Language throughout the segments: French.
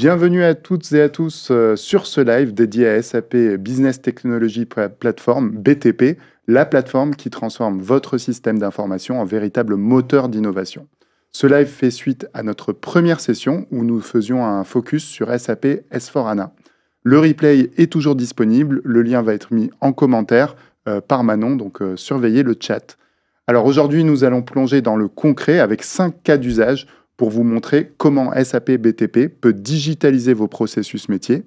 Bienvenue à toutes et à tous sur ce live dédié à SAP Business Technology Platform, BTP, la plateforme qui transforme votre système d'information en véritable moteur d'innovation. Ce live fait suite à notre première session où nous faisions un focus sur SAP S4HANA. Le replay est toujours disponible, le lien va être mis en commentaire par Manon, donc surveillez le chat. Alors aujourd'hui, nous allons plonger dans le concret avec 5 cas d'usage pour vous montrer comment SAP BTP peut digitaliser vos processus métiers,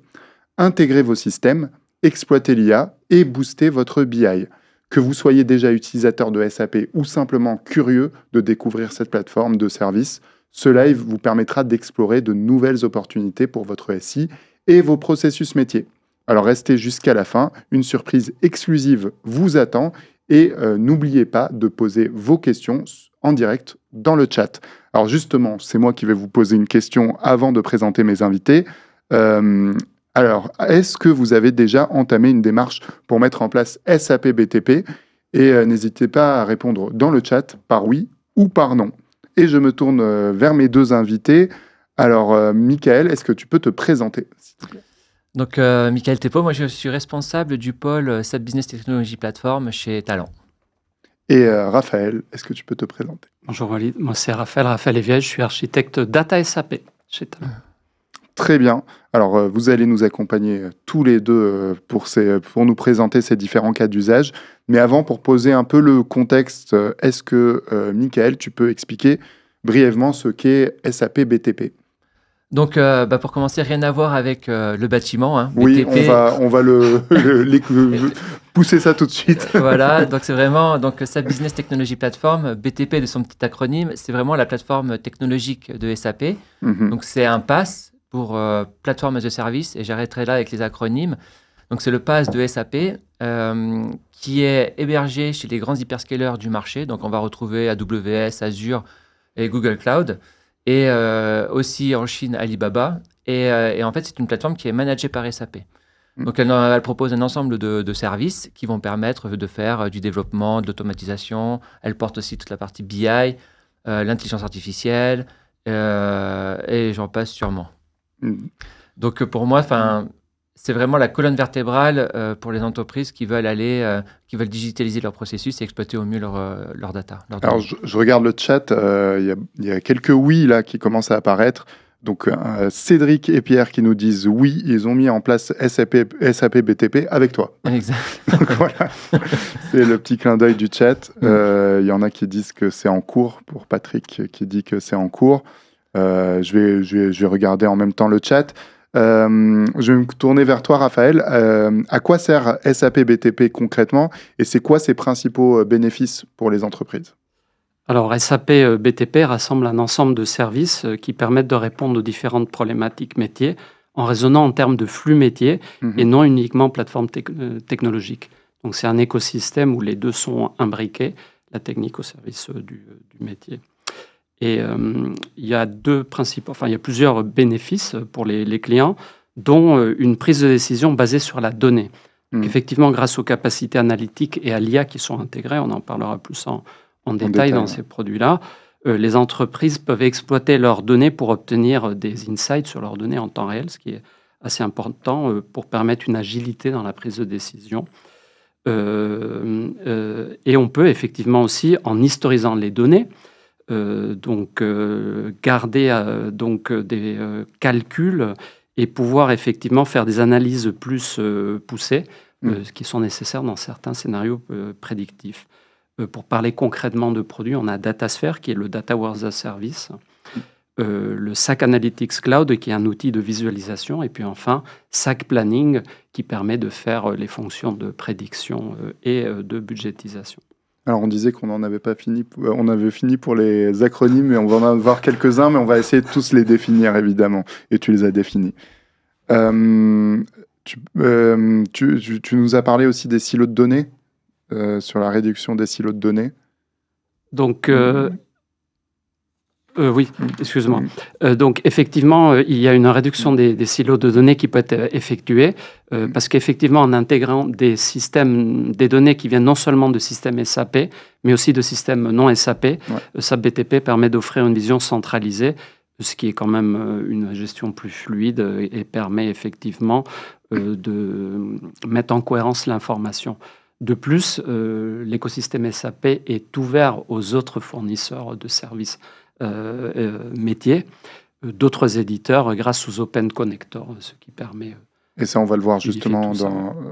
intégrer vos systèmes, exploiter l'IA et booster votre BI. Que vous soyez déjà utilisateur de SAP ou simplement curieux de découvrir cette plateforme de service, ce live vous permettra d'explorer de nouvelles opportunités pour votre SI et vos processus métiers. Alors restez jusqu'à la fin, une surprise exclusive vous attend et n'oubliez pas de poser vos questions en direct dans le chat. Alors justement, c'est moi qui vais vous poser une question avant de présenter mes invités. Alors, est-ce que vous avez déjà entamé une démarche pour mettre en place SAP BTP? Et n'hésitez pas à répondre dans le chat par oui ou par non. Et je me tourne vers mes deux invités. Alors, Michael, est-ce que tu peux te présenter, s'il te plaît? Donc, Michael Thépeau, moi je suis responsable du pôle SAP Business Technology Platform chez Talent. Et Raphaël, est-ce que tu peux te présenter? Bonjour Walid, moi c'est Raphaël Eviège, je suis architecte Data SAP chez Talent. Très bien. Alors, vous allez nous accompagner tous les deux pour nous présenter ces différents cas d'usage. Mais avant, pour poser un peu le contexte, est-ce que, Michael, tu peux expliquer brièvement ce qu'est SAP BTP? Donc, pour commencer, rien à voir avec le bâtiment. Hein, oui, BTP. on va pousser ça tout de suite. Voilà, donc c'est vraiment SAP Business Technology Platform, BTP de son petit acronyme, c'est vraiment la plateforme technologique de SAP. Donc, c'est un PaaS pour plateforme as a service, et j'arrêterai là avec les acronymes. Donc, c'est le PaaS de SAP qui est hébergé chez les grands hyperscalers du marché. Donc, on va retrouver AWS, Azure et Google Cloud. Et aussi en Chine, Alibaba. Et en fait, c'est une plateforme qui est managée par SAP. Donc, elle propose un ensemble de services qui vont permettre de faire du développement, de l'automatisation. Elle porte aussi toute la partie BI, l'intelligence artificielle, et j'en passe sûrement. Donc, pour moi, c'est vraiment la colonne vertébrale pour les entreprises qui veulent digitaliser leur processus et exploiter au mieux leur data. Alors, je regarde le chat, il y a quelques oui là qui commencent à apparaître. Donc, Cédric et Pierre qui nous disent oui, ils ont mis en place SAP BTP avec toi. Exact. Donc voilà, c'est le petit clin d'œil du chat. Il y en a qui disent que c'est en cours, pour Patrick qui dit que c'est en cours. Je vais regarder en même temps le chat. Je vais me tourner vers toi, Raphaël. À quoi sert SAP BTP concrètement et c'est quoi ses principaux bénéfices pour les entreprises? Alors, SAP BTP rassemble un ensemble de services qui permettent de répondre aux différentes problématiques métiers en raisonnant en termes de flux métiers et non uniquement plateforme technologique. Donc, c'est un écosystème où les deux sont imbriqués, la technique au service du métier. Et il y a il y a plusieurs bénéfices pour les clients, dont une prise de décision basée sur la donnée. Donc, effectivement, grâce aux capacités analytiques et à l'IA qui sont intégrées, on en parlera plus en détail dans ces produits-là, les entreprises peuvent exploiter leurs données pour obtenir des insights sur leurs données en temps réel, ce qui est assez important pour permettre une agilité dans la prise de décision. Et on peut effectivement aussi, en historisant les données, garder des calculs et pouvoir effectivement faire des analyses plus poussées qui sont nécessaires dans certains scénarios prédictifs. Pour parler concrètement de produits, on a DataSphere qui est le Data Warehouse as a Service, le SAC Analytics Cloud qui est un outil de visualisation et puis enfin SAC Planning qui permet de faire les fonctions de prédiction et de budgétisation. Alors, on disait qu'on n'en avait pas fini, on avait fini pour les acronymes, mais on va en avoir quelques-uns, mais on va essayer de tous les définir, évidemment. Et tu les as définis. Tu nous as parlé aussi des silos de données, sur la réduction des silos de données. Donc, oui, excuse-moi. Donc, effectivement, il y a une réduction des silos de données qui peut être effectuée parce qu'effectivement, en intégrant des données qui viennent non seulement de systèmes SAP, mais aussi de systèmes non SAP, SAP BTP permet d'offrir une vision centralisée ce qui est quand même une gestion plus fluide et permet effectivement de mettre en cohérence l'information. De plus, l'écosystème SAP est ouvert aux autres fournisseurs de services métiers, d'autres éditeurs grâce aux Open Connectors, ce qui permet... Et ça, on va le voir justement,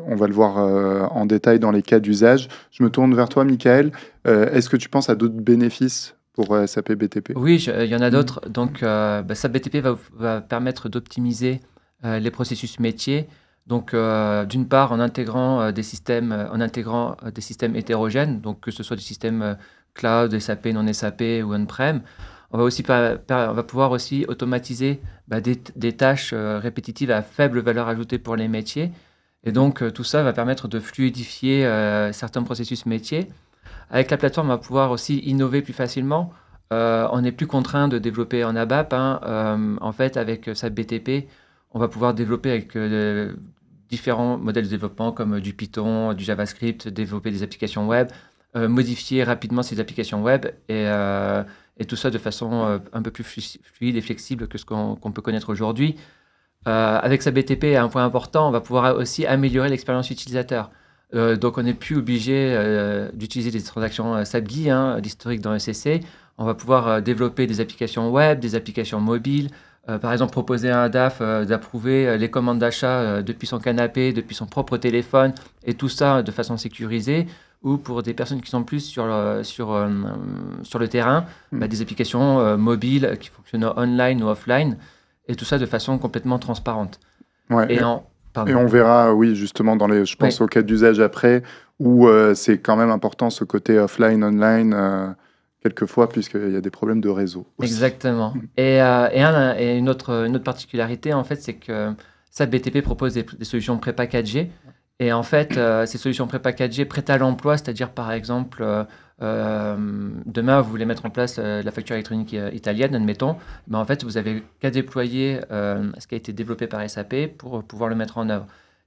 on va le voir en détail dans les cas d'usage. Je me tourne vers toi, Michael. Est-ce que tu penses à d'autres bénéfices pour SAP BTP? Oui, il y en a d'autres. Donc, SAP BTP va permettre d'optimiser les processus métiers. Donc, d'une part, en intégrant des systèmes hétérogènes, donc que ce soit des systèmes cloud, SAP, non SAP ou on-prem. On va pouvoir aussi automatiser des tâches répétitives à faible valeur ajoutée pour les métiers. Et donc, tout ça va permettre de fluidifier certains processus métiers. Avec la plateforme, on va pouvoir aussi innover plus facilement. On n'est plus contraint de développer en ABAP. En fait, avec SAP BTP, on va pouvoir développer avec différents modèles de développement comme du Python, du JavaScript, développer des applications web, modifier rapidement ces applications web et tout ça de façon un peu plus fluide et flexible que ce qu'on peut connaître aujourd'hui. Avec SAP BTP, un point important, on va pouvoir aussi améliorer l'expérience utilisateur. Donc, on n'est plus obligé d'utiliser des transactions SAP GUI, l'historique dans ECC. On va pouvoir développer des applications web, des applications mobiles. Par exemple, proposer à un DAF d'approuver les commandes d'achat depuis son canapé, depuis son propre téléphone, et tout ça de façon sécurisée. Ou pour des personnes qui sont plus sur le terrain, des applications mobiles qui fonctionnent online ou offline, et tout ça de façon complètement transparente. Ouais, et on verra, oui, justement, je pense au cas d'usage après, où c'est quand même important ce côté offline, online, quelquefois, puisqu'il y a des problèmes de réseau aussi. Exactement. Et une autre particularité, en fait, c'est que SAP BTP propose des solutions prépackagées. Et en fait, ces solutions prépackagées prêtes à l'emploi, c'est-à-dire par exemple, demain vous voulez mettre en place la facture électronique italienne, admettons, mais en fait vous avez qu'à déployer ce qui a été développé par SAP pour pouvoir le mettre en œuvre.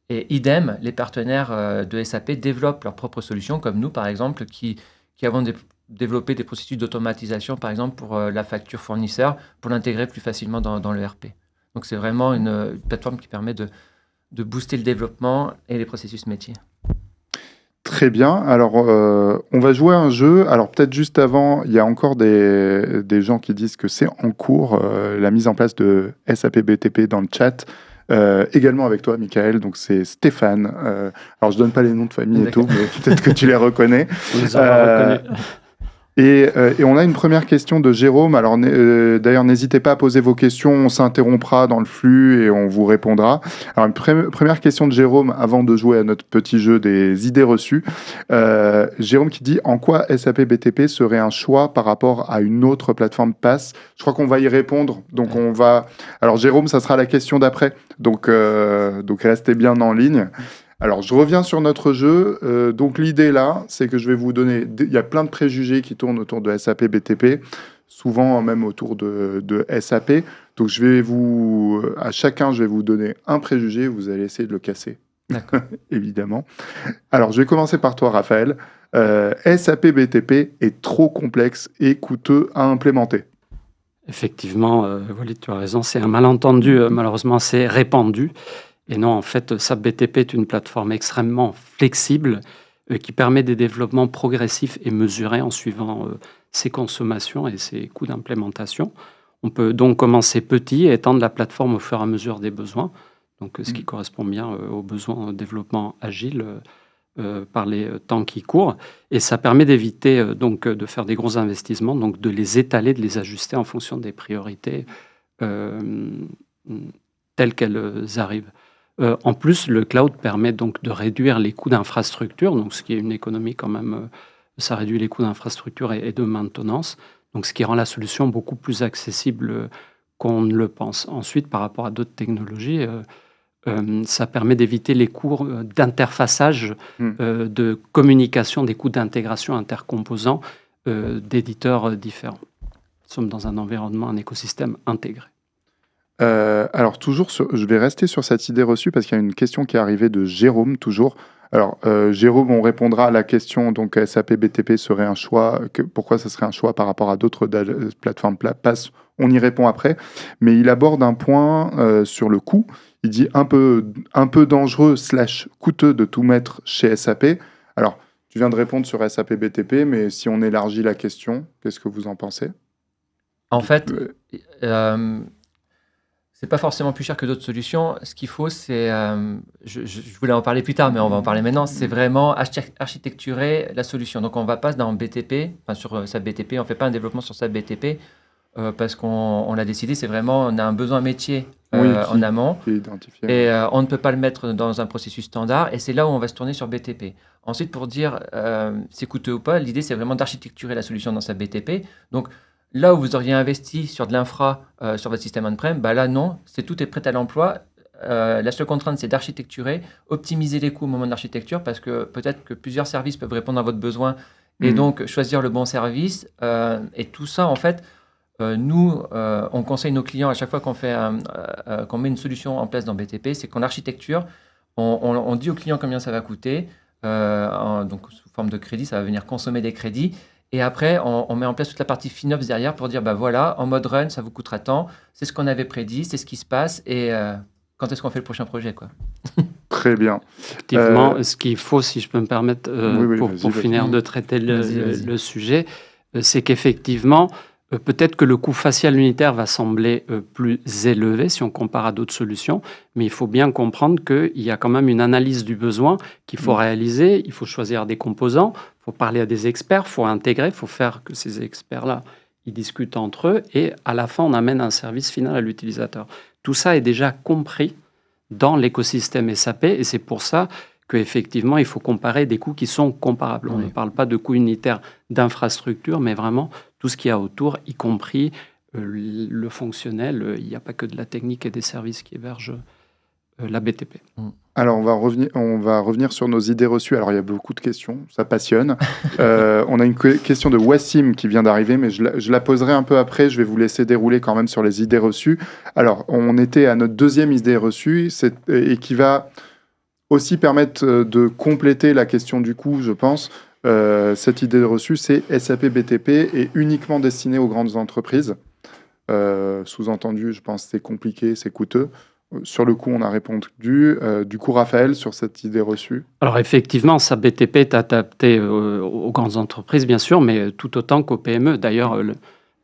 Et idem, les partenaires de SAP développent leurs propres solutions, comme nous par exemple, qui avons développé des processus d'automatisation, par exemple pour la facture fournisseur, pour l'intégrer plus facilement dans le RP. Donc c'est vraiment une plateforme qui permet de booster le développement et les processus métiers. Très bien. Alors, on va jouer à un jeu. Alors, peut-être juste avant, il y a encore des gens qui disent que c'est en cours, la mise en place de SAP BTP dans le chat. Également avec toi, Michael. Donc, c'est Stéphane. Alors, je donne pas les noms de famille et tout, mais peut-être que tu les reconnais. On les aura reconnus. Et on a une première question de Jérôme. Alors, d'ailleurs, n'hésitez pas à poser vos questions. On s'interrompra dans le flux et on vous répondra. Alors, une première question de Jérôme avant de jouer à notre petit jeu des idées reçues. Jérôme qui dit « En quoi SAP BTP serait un choix par rapport à une autre plateforme PaaS ?» Je crois qu'on va y répondre. Donc, on va... Alors, Jérôme, ça sera la question d'après. Donc restez bien en ligne. Alors, je reviens sur notre jeu. Donc, l'idée là, c'est que je vais vous donner... Il y a plein de préjugés qui tournent autour de SAP BTP, souvent même autour de SAP. Donc, à chacun, je vais vous donner un préjugé. Vous allez essayer de le casser. D'accord. Évidemment. Alors, je vais commencer par toi, Raphaël. SAP BTP est trop complexe et coûteux à implémenter. Effectivement, Walid, tu as raison. C'est un malentendu, malheureusement, c'est répandu. Et non, en fait, SAP BTP est une plateforme extrêmement flexible qui permet des développements progressifs et mesurés en suivant ses consommations et ses coûts d'implémentation. On peut donc commencer petit et étendre la plateforme au fur et à mesure des besoins, donc ce qui correspond bien aux besoins de développement agile par les temps qui courent. Et ça permet d'éviter donc de faire des gros investissements, donc de les étaler, de les ajuster en fonction des priorités telles qu'elles arrivent. En plus, le cloud permet donc de réduire les coûts d'infrastructure, donc ce qui est une économie quand même, ça réduit les coûts d'infrastructure et de maintenance, donc ce qui rend la solution beaucoup plus accessible qu'on ne le pense. Ensuite, par rapport à d'autres technologies, ça permet d'éviter les coûts d'interfaçage, de communication, des coûts d'intégration intercomposants d'éditeurs différents. Nous sommes dans un environnement, un écosystème intégré. Alors, je vais rester sur cette idée reçue parce qu'il y a une question qui est arrivée de Jérôme, toujours. Alors, Jérôme, on répondra à la question, donc SAP BTP serait un choix. Pourquoi ça serait un choix par rapport à d'autres plateformes PaaS? on y répond après. Mais il aborde un point sur le coût. Il dit un peu dangereux / coûteux de tout mettre chez SAP. Alors, tu viens de répondre sur SAP BTP, mais si on élargit la question, qu'est-ce que vous en pensez? En fait, c'est pas forcément plus cher que d'autres solutions. Ce qu'il faut, c'est, je voulais en parler plus tard, mais on va en parler maintenant. C'est vraiment architecturer la solution. Donc, on va pas dans BTP, enfin sur SAP BTP. On fait pas un développement sur SAP BTP parce qu'on l'a décidé. C'est vraiment, on a un besoin métier en amont, et on ne peut pas le mettre dans un processus standard. Et c'est là où on va se tourner sur BTP. Ensuite, pour dire c'est coûteux ou pas, l'idée c'est vraiment d'architecturer la solution dans SAP BTP. Donc là où vous auriez investi sur de l'infra, sur votre système on-prem, bah là non, tout est prêt à l'emploi. La seule contrainte, c'est d'architecturer, optimiser les coûts au moment de l'architecture, parce que peut-être que plusieurs services peuvent répondre à votre besoin, et donc choisir le bon service. Et tout ça, en fait, nous, on conseille nos clients à chaque fois qu'on met une solution en place dans BTP, c'est qu'on architecture, on dit aux clients combien ça va coûter, donc sous forme de crédit, ça va venir consommer des crédits. Et après, on met en place toute la partie FinOps derrière pour dire, bah voilà, en mode run, ça vous coûtera tant, c'est ce qu'on avait prédit, c'est ce qui se passe, et quand est-ce qu'on fait le prochain projet, quoi. Très bien. Effectivement, ce qu'il faut, si je peux me permettre, pour finir de traiter le sujet, c'est qu'effectivement, peut-être que le coût facial unitaire va sembler plus élevé si on compare à d'autres solutions, mais il faut bien comprendre qu'il y a quand même une analyse du besoin qu'il faut réaliser, il faut choisir des composants, il faut parler à des experts, il faut intégrer, il faut faire que ces experts-là, ils discutent entre eux, et à la fin, on amène un service final à l'utilisateur. Tout ça est déjà compris dans l'écosystème SAP, et c'est pour ça qu'effectivement, il faut comparer des coûts qui sont comparables. On ne parle pas de coûts unitaires d'infrastructure, mais vraiment tout ce qu'il y a autour, y compris le fonctionnel. Il n'y a pas que de la technique et des services qui hébergent la BTP. Alors, on va revenir sur nos idées reçues. Alors, il y a beaucoup de questions, ça passionne. On a une question de Wassim qui vient d'arriver, mais je la poserai un peu après. Je vais vous laisser dérouler quand même sur les idées reçues. Alors, on était à notre deuxième idée reçue, et qui va aussi permettre de compléter la question du coût, je pense. Cette idée reçue, c'est SAP BTP est uniquement destiné aux grandes entreprises. Sous-entendu, je pense que c'est compliqué, c'est coûteux. Sur le coup, on a répondu. Du coup, Raphaël, sur cette idée reçue. Alors effectivement, SAP BTP est adapté aux grandes entreprises, bien sûr, mais tout autant qu'aux PME. D'ailleurs,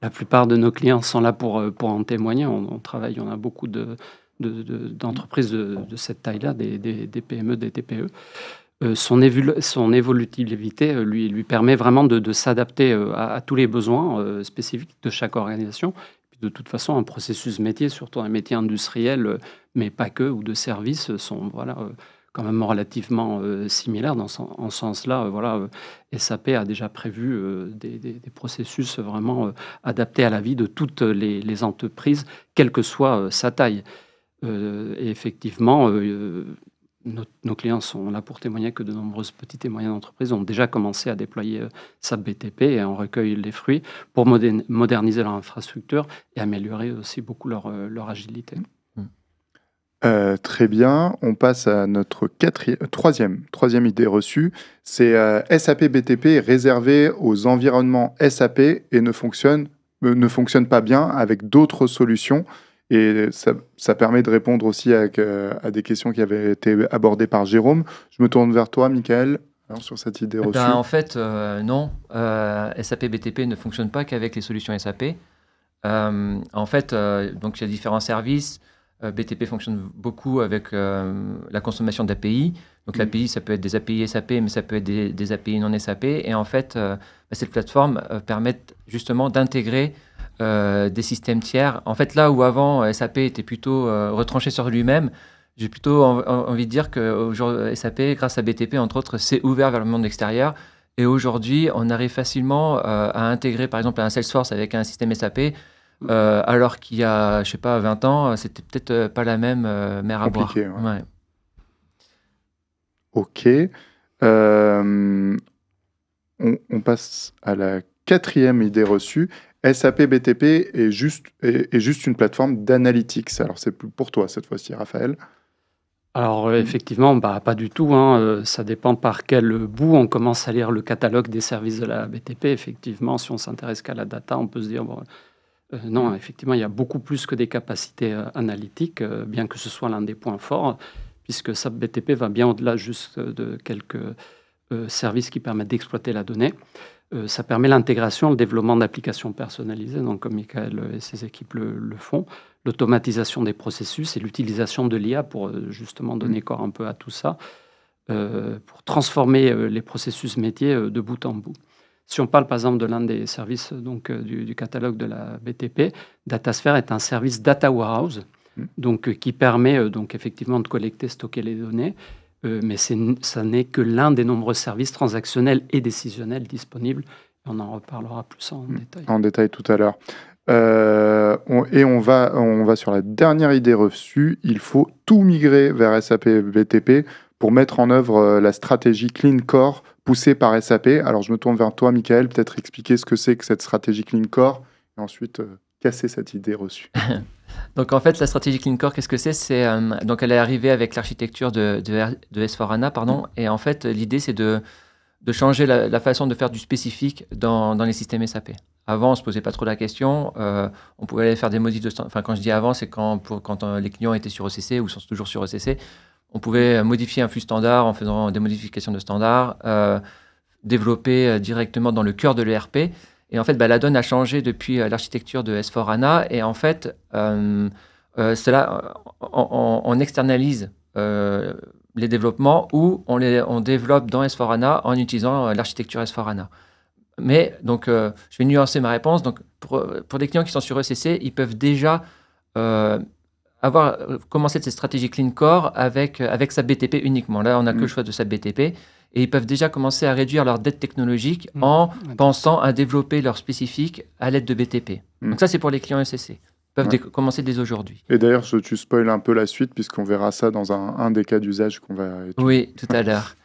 la plupart de nos clients sont là pour en témoigner. On travaille, on a beaucoup d'entreprises de cette taille-là, des PME, des TPE. Son évolutivité lui permet vraiment de s'adapter à tous les besoins spécifiques de chaque organisation. De toute façon, un processus métier, surtout un métier industriel, mais pas que, ou de services, sont quand même relativement similaires. En ce sens-là, SAP a déjà prévu des processus vraiment adaptés à la vie de toutes les entreprises, quelle que soit sa taille. Et effectivement, nos clients sont là pour témoigner que de nombreuses petites et moyennes entreprises ont déjà commencé à déployer SAP BTP et en recueillent les fruits pour moderniser leur infrastructure et améliorer aussi beaucoup leur agilité. Très bien. On passe à notre troisième idée reçue. C'est SAP BTP est réservé aux environnements SAP et ne fonctionne pas bien avec d'autres solutions. Et ça permet de répondre aussi à des questions qui avaient été abordées par Jérôme. Je me tourne vers toi, Michael, sur cette idée reçue. En fait, non. SAP BTP ne fonctionne pas qu'avec les solutions SAP. En fait, donc il y a différents services. BTP fonctionne beaucoup avec la consommation d'API. Donc l'API, ça peut être des API SAP, mais ça peut être des API non SAP. Et en fait, cette plateforme permet justement d'intégrer des systèmes tiers. En fait, là où avant, SAP était plutôt retranché sur lui-même, j'ai plutôt envie de dire que SAP, grâce à BTP, entre autres, s'est ouvert vers le monde extérieur. Et aujourd'hui, on arrive facilement à intégrer, par exemple, un Salesforce avec un système SAP, alors qu'il y a, je sais pas, 20 ans, c'était peut-être pas la même mer à boire. Ouais. Ok. On passe à la quatrième idée reçue. SAP BTP est juste une plateforme d'analytics. Alors, c'est pour toi cette fois-ci, Raphaël. Alors, effectivement, pas du tout. Ça dépend par quel bout on commence à lire le catalogue des services de la BTP. Effectivement, si on s'intéresse qu'à la data, on peut se dire, Non, effectivement, il y a beaucoup plus que des capacités analytiques, bien que ce soit l'un des points forts, puisque SAP BTP va bien au-delà juste de quelques services qui permettent d'exploiter la donnée. Ça permet l'intégration, le développement d'applications personnalisées, donc comme Michael et ses équipes le font, l'automatisation des processus et l'utilisation de l'IA pour justement donner corps un peu à tout ça, pour transformer les processus métiers de bout en bout. Si on parle par exemple de l'un des services donc, du catalogue de la BTP, Datasphere est un service data warehouse donc, qui permet donc, effectivement de collecter, stocker les données, mais ça n'est que l'un des nombreux services transactionnels et décisionnels disponibles. On en reparlera plus en détail. En détail tout à l'heure. On va sur la dernière idée reçue. Il faut tout migrer vers SAP BTP pour mettre en œuvre la stratégie Clean Core poussée par SAP. Alors, je me tourne vers toi, Michael, peut-être expliquer ce que c'est que cette stratégie Clean Core et ensuite casser cette idée reçue. Donc, en fait, la stratégie Clean Core, qu'est-ce que c'est donc, elle est arrivée avec l'architecture de S4HANA, pardon. Et en fait, l'idée, c'est de changer la façon de faire du spécifique dans les systèmes SAP. Avant, on ne se posait pas trop la question. On pouvait aller faire des modifs de standard. Enfin, quand je dis avant, c'est quand les clients étaient sur ECC ou sont toujours sur ECC. On pouvait modifier un flux standard en faisant des modifications de standard, développer directement dans le cœur de l'ERP. Et en fait, la donne a changé depuis l'architecture de S4HANA. Et en fait, on externalise les développements ou on développe dans S4HANA en utilisant l'architecture S4HANA. Mais donc, je vais nuancer ma réponse. Donc, pour des clients qui sont sur ECC, ils peuvent déjà avoir commencé cette stratégie Clean Core avec SAP BTP uniquement. Là, on n'a que le choix de SAP BTP. Et ils peuvent déjà commencer à réduire leur dette technologique en pensant à développer leur spécifique à l'aide de BTP. Donc ça, c'est pour les clients ECC. Ils peuvent commencer dès aujourd'hui. Et d'ailleurs, tu spoil un peu la suite, puisqu'on verra ça dans un des cas d'usage qu'on va étudier. Oui, tout à l'heure.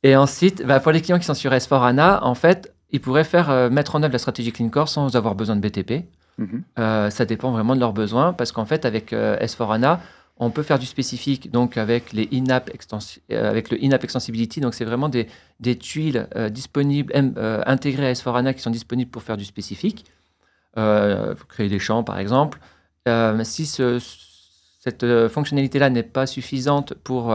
Et ensuite, pour les clients qui sont sur S4HANA, en fait, ils pourraient mettre en œuvre la stratégie Clean Core sans avoir besoin de BTP. Ça dépend vraiment de leurs besoins, parce qu'en fait, avec S4HANA, on peut faire du spécifique donc avec le in-app extensibility. Donc, c'est vraiment des tuiles disponibles, intégrées à S4HANA qui sont disponibles pour faire du spécifique. Créer des champs, par exemple. Si cette fonctionnalité-là n'est pas suffisante pour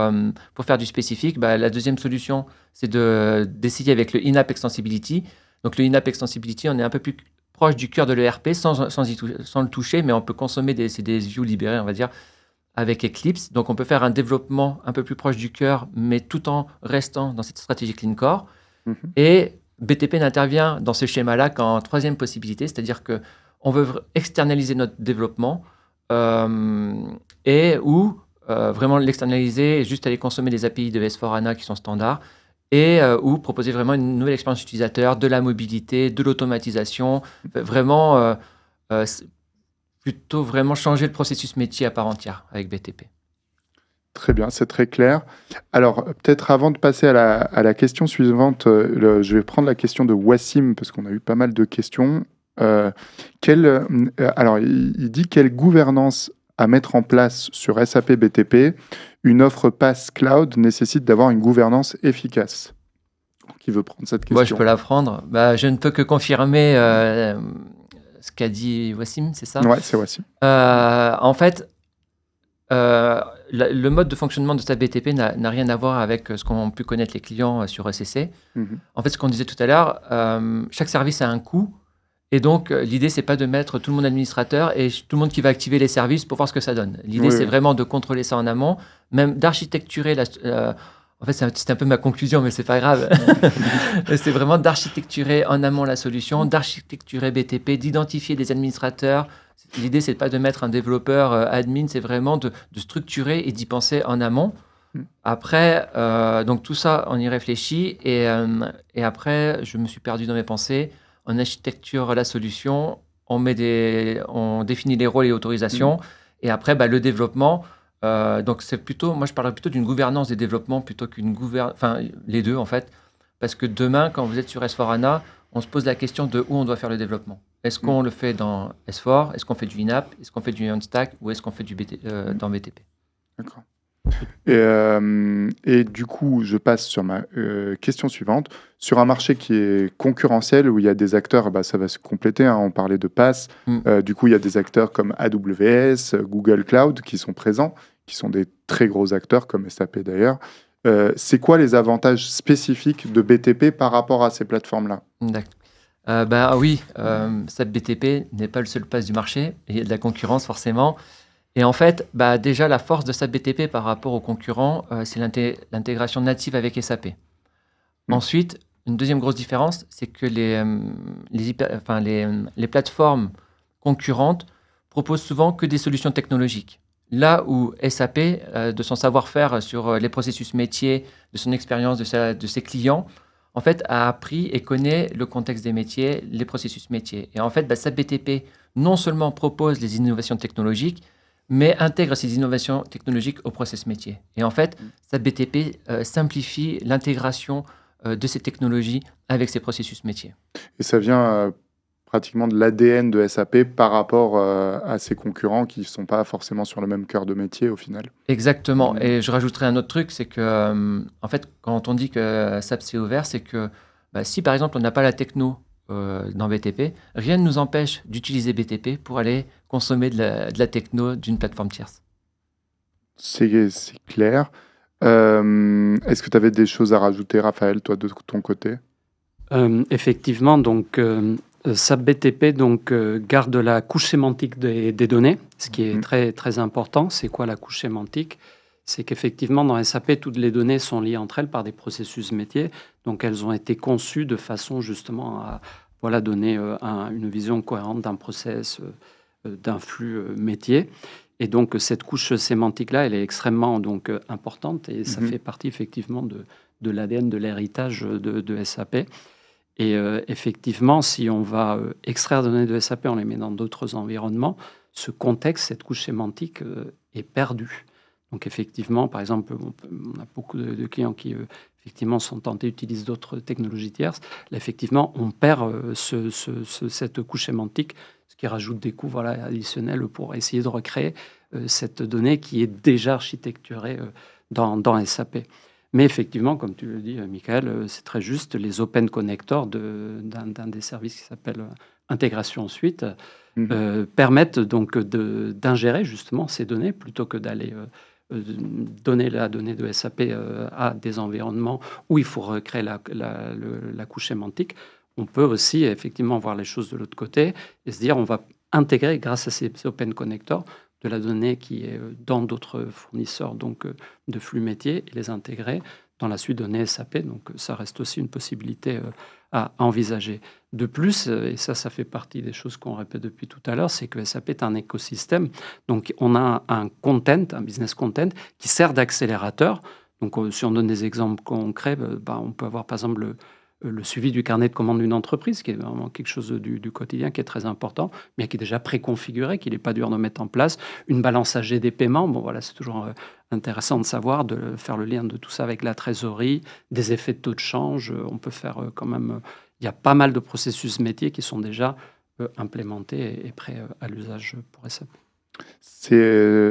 faire du spécifique, la deuxième solution, c'est d'essayer avec le in-app extensibility. Donc, le in-app extensibility, on est un peu plus proche du cœur de l'ERP sans le toucher, mais on peut consommer des views libérées, on va dire, avec Eclipse. Donc, on peut faire un développement un peu plus proche du cœur, mais tout en restant dans cette stratégie Clean Core. Et BTP n'intervient dans ce schéma-là qu'en troisième possibilité, c'est-à-dire qu'on veut externaliser notre développement ou vraiment l'externaliser et juste aller consommer des API de S4HANA qui sont standards ou proposer vraiment une nouvelle expérience utilisateur, de la mobilité, de l'automatisation, vraiment plutôt vraiment changer le processus métier à part entière avec BTP. Très bien, c'est très clair. Alors, peut-être avant de passer à la question suivante, je vais prendre la question de Wassim, parce qu'on a eu pas mal de questions. Alors, il dit quelle gouvernance à mettre en place sur SAP BTP? Une offre PaaS Cloud nécessite d'avoir une gouvernance efficace. Qui veut prendre cette question? Moi, je peux la prendre. Je ne peux que confirmer ce qu'a dit Wassim, c'est ça? Ouais, c'est Wassim. En fait, le mode de fonctionnement de SAP BTP n'a rien à voir avec ce qu'ont pu connaître les clients sur ECC. En fait, ce qu'on disait tout à l'heure, chaque service a un coût. Et donc, l'idée, c'est pas de mettre tout le monde administrateur et tout le monde qui va activer les services pour voir ce que ça donne. L'idée, c'est vraiment de contrôler ça en amont, même d'architecturer en fait, c'est un peu ma conclusion, mais c'est pas grave. C'est vraiment d'architecturer en amont la solution, d'architecturer BTP, d'identifier des administrateurs. L'idée, c'est pas de mettre un développeur admin, c'est vraiment de structurer et d'y penser en amont. Après, donc tout ça, on y réfléchit. Et après, je me suis perdu dans mes pensées. On architecture la solution, on définit les rôles et autorisations. Et après, le développement... donc c'est plutôt, moi je parlerais plutôt d'une gouvernance des développements plutôt qu'une enfin les deux en fait, parce que demain quand vous êtes sur S4HANA, on se pose la question de où on doit faire le développement. Est-ce qu'on le fait dans S4, est-ce qu'on fait du in-app, est-ce qu'on fait du on-stack ou est-ce qu'on fait dans BTP? D'accord. Et du coup, je passe sur ma question suivante. Sur un marché qui est concurrentiel, où il y a des acteurs, ça va se compléter, hein, on parlait de PaaS, du coup, il y a des acteurs comme AWS, Google Cloud qui sont présents, qui sont des très gros acteurs, comme SAP d'ailleurs. C'est quoi les avantages spécifiques de BTP par rapport à ces plateformes-là? D'accord. Oui, SAP BTP n'est pas le seul PaaS du marché. Il y a de la concurrence forcément. Et en fait, déjà, la force de SAP BTP par rapport aux concurrents, c'est l'intégration native avec SAP. Ensuite, une deuxième grosse différence, c'est que les plateformes concurrentes proposent souvent que des solutions technologiques. Là où SAP, de son savoir-faire sur les processus métiers, de son expérience de ses clients, en fait, a appris et connaît le contexte des métiers, les processus métiers. Et en fait, SAP BTP non seulement propose les innovations technologiques, mais intègre ces innovations technologiques au process métier. Et en fait, SAP BTP simplifie l'intégration de ces technologies avec ces processus métiers. Et ça vient pratiquement de l'ADN de SAP par rapport à ses concurrents qui ne sont pas forcément sur le même cœur de métier au final. Exactement. Et je rajouterai un autre truc, c'est que, en fait, quand on dit que SAP c'est ouvert, c'est que si par exemple on n'a pas la techno dans BTP, rien ne nous empêche d'utiliser BTP pour aller consommer de la techno d'une plateforme tierce. C'est clair. Est-ce que tu avais des choses à rajouter, Raphaël, toi, de ton côté? Effectivement, donc SAP BTP garde la couche sémantique des données, ce qui est très, très important. C'est quoi la couche sémantique? C'est qu'effectivement, dans SAP, toutes les données sont liées entre elles par des processus métiers. Donc, elles ont été conçues de façon justement à donner une vision cohérente d'un process, d'un flux métier. Et donc, cette couche sémantique-là, elle est extrêmement importante et ça fait partie effectivement de l'ADN, de l'héritage de SAP. Et effectivement, si on va extraire des données de SAP, on les met dans d'autres environnements, ce contexte, cette couche sémantique est perdue. Donc effectivement, par exemple, on a beaucoup de clients qui effectivement sont tentés d'utiliser d'autres technologies tierces. Là, effectivement, on perd cette couche sémantique, ce qui rajoute des coûts additionnels pour essayer de recréer cette donnée qui est déjà architecturée dans SAP. Mais effectivement, comme tu le dis, Michael, c'est très juste, les open connectors d'un des services qui s'appelle Intégration Suite permettent donc d'ingérer justement ces données plutôt que d'aller donner la donnée de SAP à des environnements où il faut recréer la couche sémantique. On peut aussi effectivement voir les choses de l'autre côté et se dire on va intégrer grâce à ces open connectors de la donnée qui est dans d'autres fournisseurs de flux métiers et les intégrer dans la suite donnée SAP. Donc ça reste aussi une possibilité à envisager. De plus, et ça fait partie des choses qu'on répète depuis tout à l'heure, c'est que SAP est un écosystème. Donc on a un business content qui sert d'accélérateur. Donc si on donne des exemples concrets, on peut avoir par exemple le suivi du carnet de commande d'une entreprise, qui est vraiment quelque chose du quotidien, qui est très important, mais qui est déjà préconfiguré, qu'il n'est pas dur de mettre en place. Une balance AG des paiements, c'est toujours intéressant de savoir, de faire le lien de tout ça avec la trésorerie, des effets de taux de change. On peut faire quand même... Il y a pas mal de processus métiers qui sont déjà implémentés et prêts à l'usage pour SAP.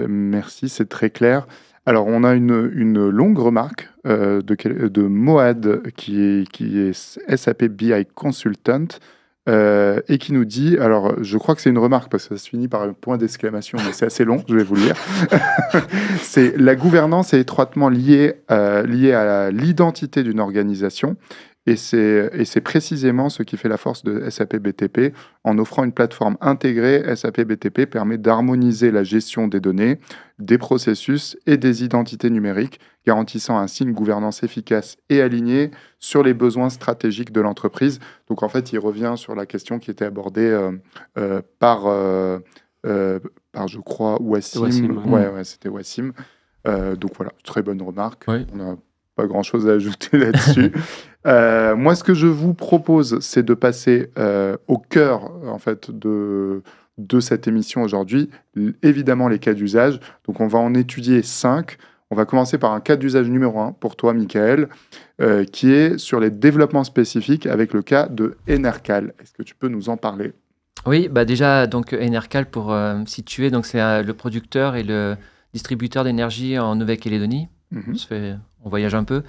Merci, c'est très clair. Alors, on a une longue remarque de Moad, qui est SAP BI Consultant, et qui nous dit, alors je crois que c'est une remarque parce que ça se finit par un point d'exclamation, mais c'est assez long, je vais vous le lire. C'est la gouvernance est étroitement liée à l'identité d'une organisation. Et c'est précisément ce qui fait la force de SAP BTP. En offrant une plateforme intégrée, SAP BTP permet d'harmoniser la gestion des données, des processus et des identités numériques, garantissant ainsi une gouvernance efficace et alignée sur les besoins stratégiques de l'entreprise. Donc en fait, il revient sur la question qui était abordée par, je crois, Wassim. Ouais, c'était Wassim. Donc voilà, très bonne remarque. Oui. On n'a pas grand-chose à ajouter là-dessus. Moi, ce que je vous propose, c'est de passer au cœur en fait, de cette émission aujourd'hui, évidemment les cas d'usage. Donc, on va en étudier 5. On va commencer par un cas d'usage numéro 1 pour toi, Michael, qui est sur les développements spécifiques avec le cas de Enercal. Est-ce que tu peux nous en parler? Oui, déjà, donc Enercal, pour situer, donc c'est le producteur et le distributeur d'énergie en Nouvelle-Calédonie. On voyage un peu.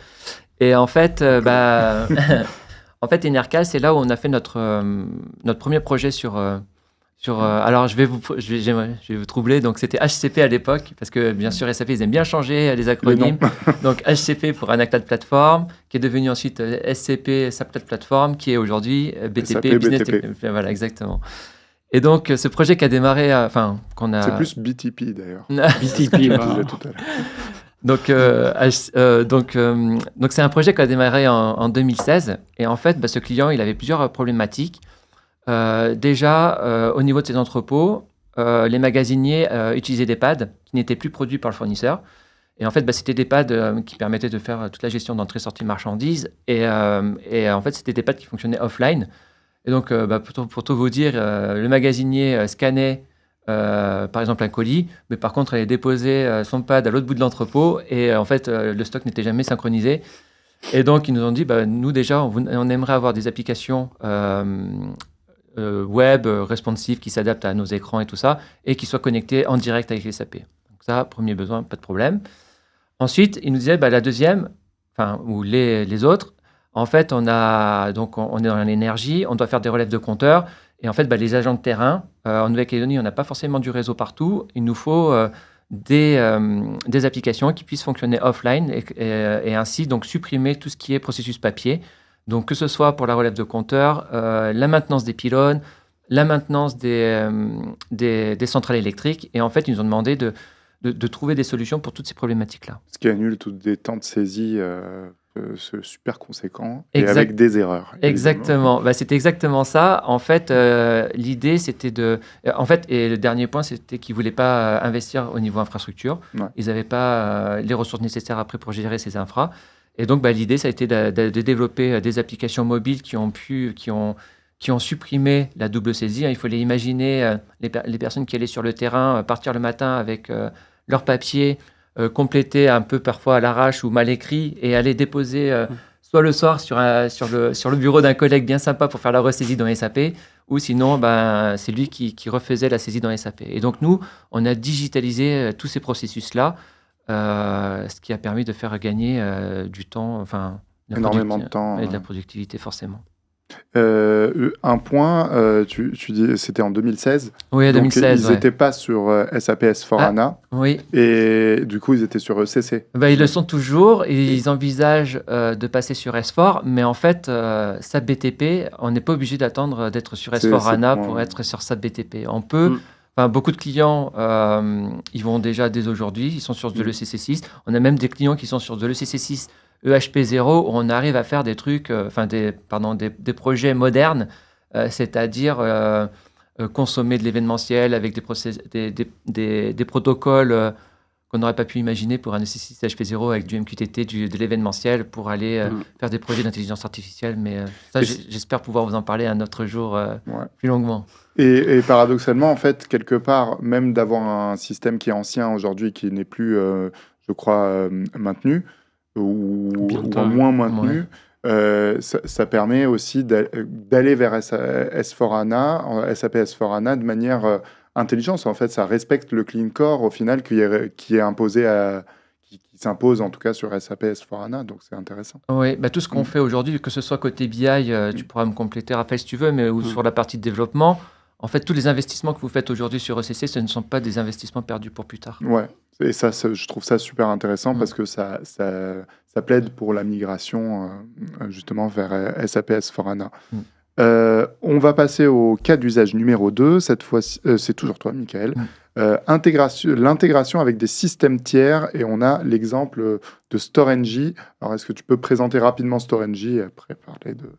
Et en fait, en fait, Enercal, c'est là où on a fait notre premier projet sur alors, je vais vous troubler. Donc, c'était HCP à l'époque, parce que bien sûr, SAP, ils aiment bien changer les acronymes. Donc, HCP pour Anaclad Platform, qui est devenu ensuite SCP, Saplat Platform, qui est aujourd'hui BTP, SAP, Business BTP. Technology. Voilà, exactement. Et donc, ce projet qui a démarré, qu'on a... C'est plus BTP d'ailleurs. BTP, voilà. Tout à l'heure. Donc, c'est un projet qui a démarré en 2016. Et en fait, ce client, il avait plusieurs problématiques. Déjà, au niveau de ses entrepôts, les magasiniers utilisaient des pads qui n'étaient plus produits par le fournisseur. Et en fait, c'était des pads qui permettaient de faire toute la gestion d'entrée-sortie marchandises. Et en fait, c'était des pads qui fonctionnaient offline. Et donc, pour tout vous dire, le magasinier scannait, par exemple, un colis, mais par contre, allait déposer son pad à l'autre bout de l'entrepôt. Et en fait, le stock n'était jamais synchronisé. Et donc, ils nous ont dit, nous déjà, on aimerait avoir des applications web, responsive, qui s'adaptent à nos écrans et tout ça, et qui soient connectés en direct avec SAP. Donc ça, premier besoin, pas de problème. Ensuite, ils nous disaient, la deuxième, ou les autres, en fait, on est dans l'énergie, on doit faire des relèves de compteurs, et en fait, les agents de terrain, en Nouvelle-Calédonie, on n'a pas forcément du réseau partout, il nous faut des applications qui puissent fonctionner offline, et ainsi donc supprimer tout ce qui est processus papier. Donc, que ce soit pour la relève de compteurs, la maintenance des pylônes, la maintenance des centrales électriques. Et en fait, ils nous ont demandé de trouver des solutions pour toutes ces problématiques-là. Ce qui annule tous des temps de saisie super conséquents et avec des erreurs. Exactement. C'était exactement ça. En fait, l'idée, c'était et le dernier point, c'était qu'ils ne voulaient pas investir au niveau infrastructure. Ouais. Ils n'avaient pas les ressources nécessaires après pour gérer ces infras. Et donc, l'idée, ça a été de développer des applications mobiles qui ont supprimé la double saisie. Il fallait imaginer les personnes qui allaient sur le terrain, partir le matin avec leur papier, compléter un peu parfois à l'arrache ou mal écrit, et aller déposer soit le soir sur le bureau d'un collègue bien sympa pour faire la ressaisie dans SAP, ou sinon, c'est lui qui refaisait la saisie dans SAP. Et donc, nous, on a digitalisé tous ces processus-là, ce qui a permis de faire gagner du temps, énormément de temps. Et de la productivité, forcément. Un point, tu dis, c'était en 2016. Oui, en 2016. Ils n'étaient pas sur SAP S/4HANA. Oui. Et du coup, ils étaient sur ECC. Ils le sont toujours. Et ils envisagent de passer sur S4. Mais en fait, SAP BTP, on n'est pas obligé d'attendre d'être sur S/4HANA pour être sur SAP BTP. On peut... beaucoup de clients, ils vont déjà dès aujourd'hui, ils sont sur de l'ECC6. On a même des clients qui sont sur de l'ECC6 EHP0, où on arrive à faire des trucs, des projets modernes, c'est-à-dire consommer de l'événementiel avec des protocoles qu'on n'aurait pas pu imaginer pour un ECC6 EHP0 avec du MQTT, de l'événementiel, pour aller faire des projets d'intelligence artificielle. Mais ça, j'espère pouvoir vous en parler un autre jour plus longuement. Et paradoxalement, en fait, quelque part, même d'avoir un système qui est ancien aujourd'hui, qui n'est plus, je crois, maintenu, ou moins maintenu, ça permet aussi d'aller vers S4HANA, SAP S4HANA de manière intelligente. En fait, ça respecte le clean core, au final, qui est imposé qui s'impose en tout cas sur SAP S4HANA, donc c'est intéressant. Oui, tout ce qu'on fait aujourd'hui, que ce soit côté BI, tu pourras me compléter, Raphaël, si tu veux, mais ou sur la partie de développement, en fait, tous les investissements que vous faites aujourd'hui sur ECC, ce ne sont pas des investissements perdus pour plus tard. Ouais, et ça, je trouve ça super intéressant parce que ça plaide pour la migration justement vers SAP S4HANA. On va passer au cas d'usage numéro 2. Cette fois, c'est toujours toi, Michael. L'intégration avec des systèmes tiers, et on a l'exemple de StoreNG. Alors, est-ce que tu peux présenter rapidement StoreNG et après parler de...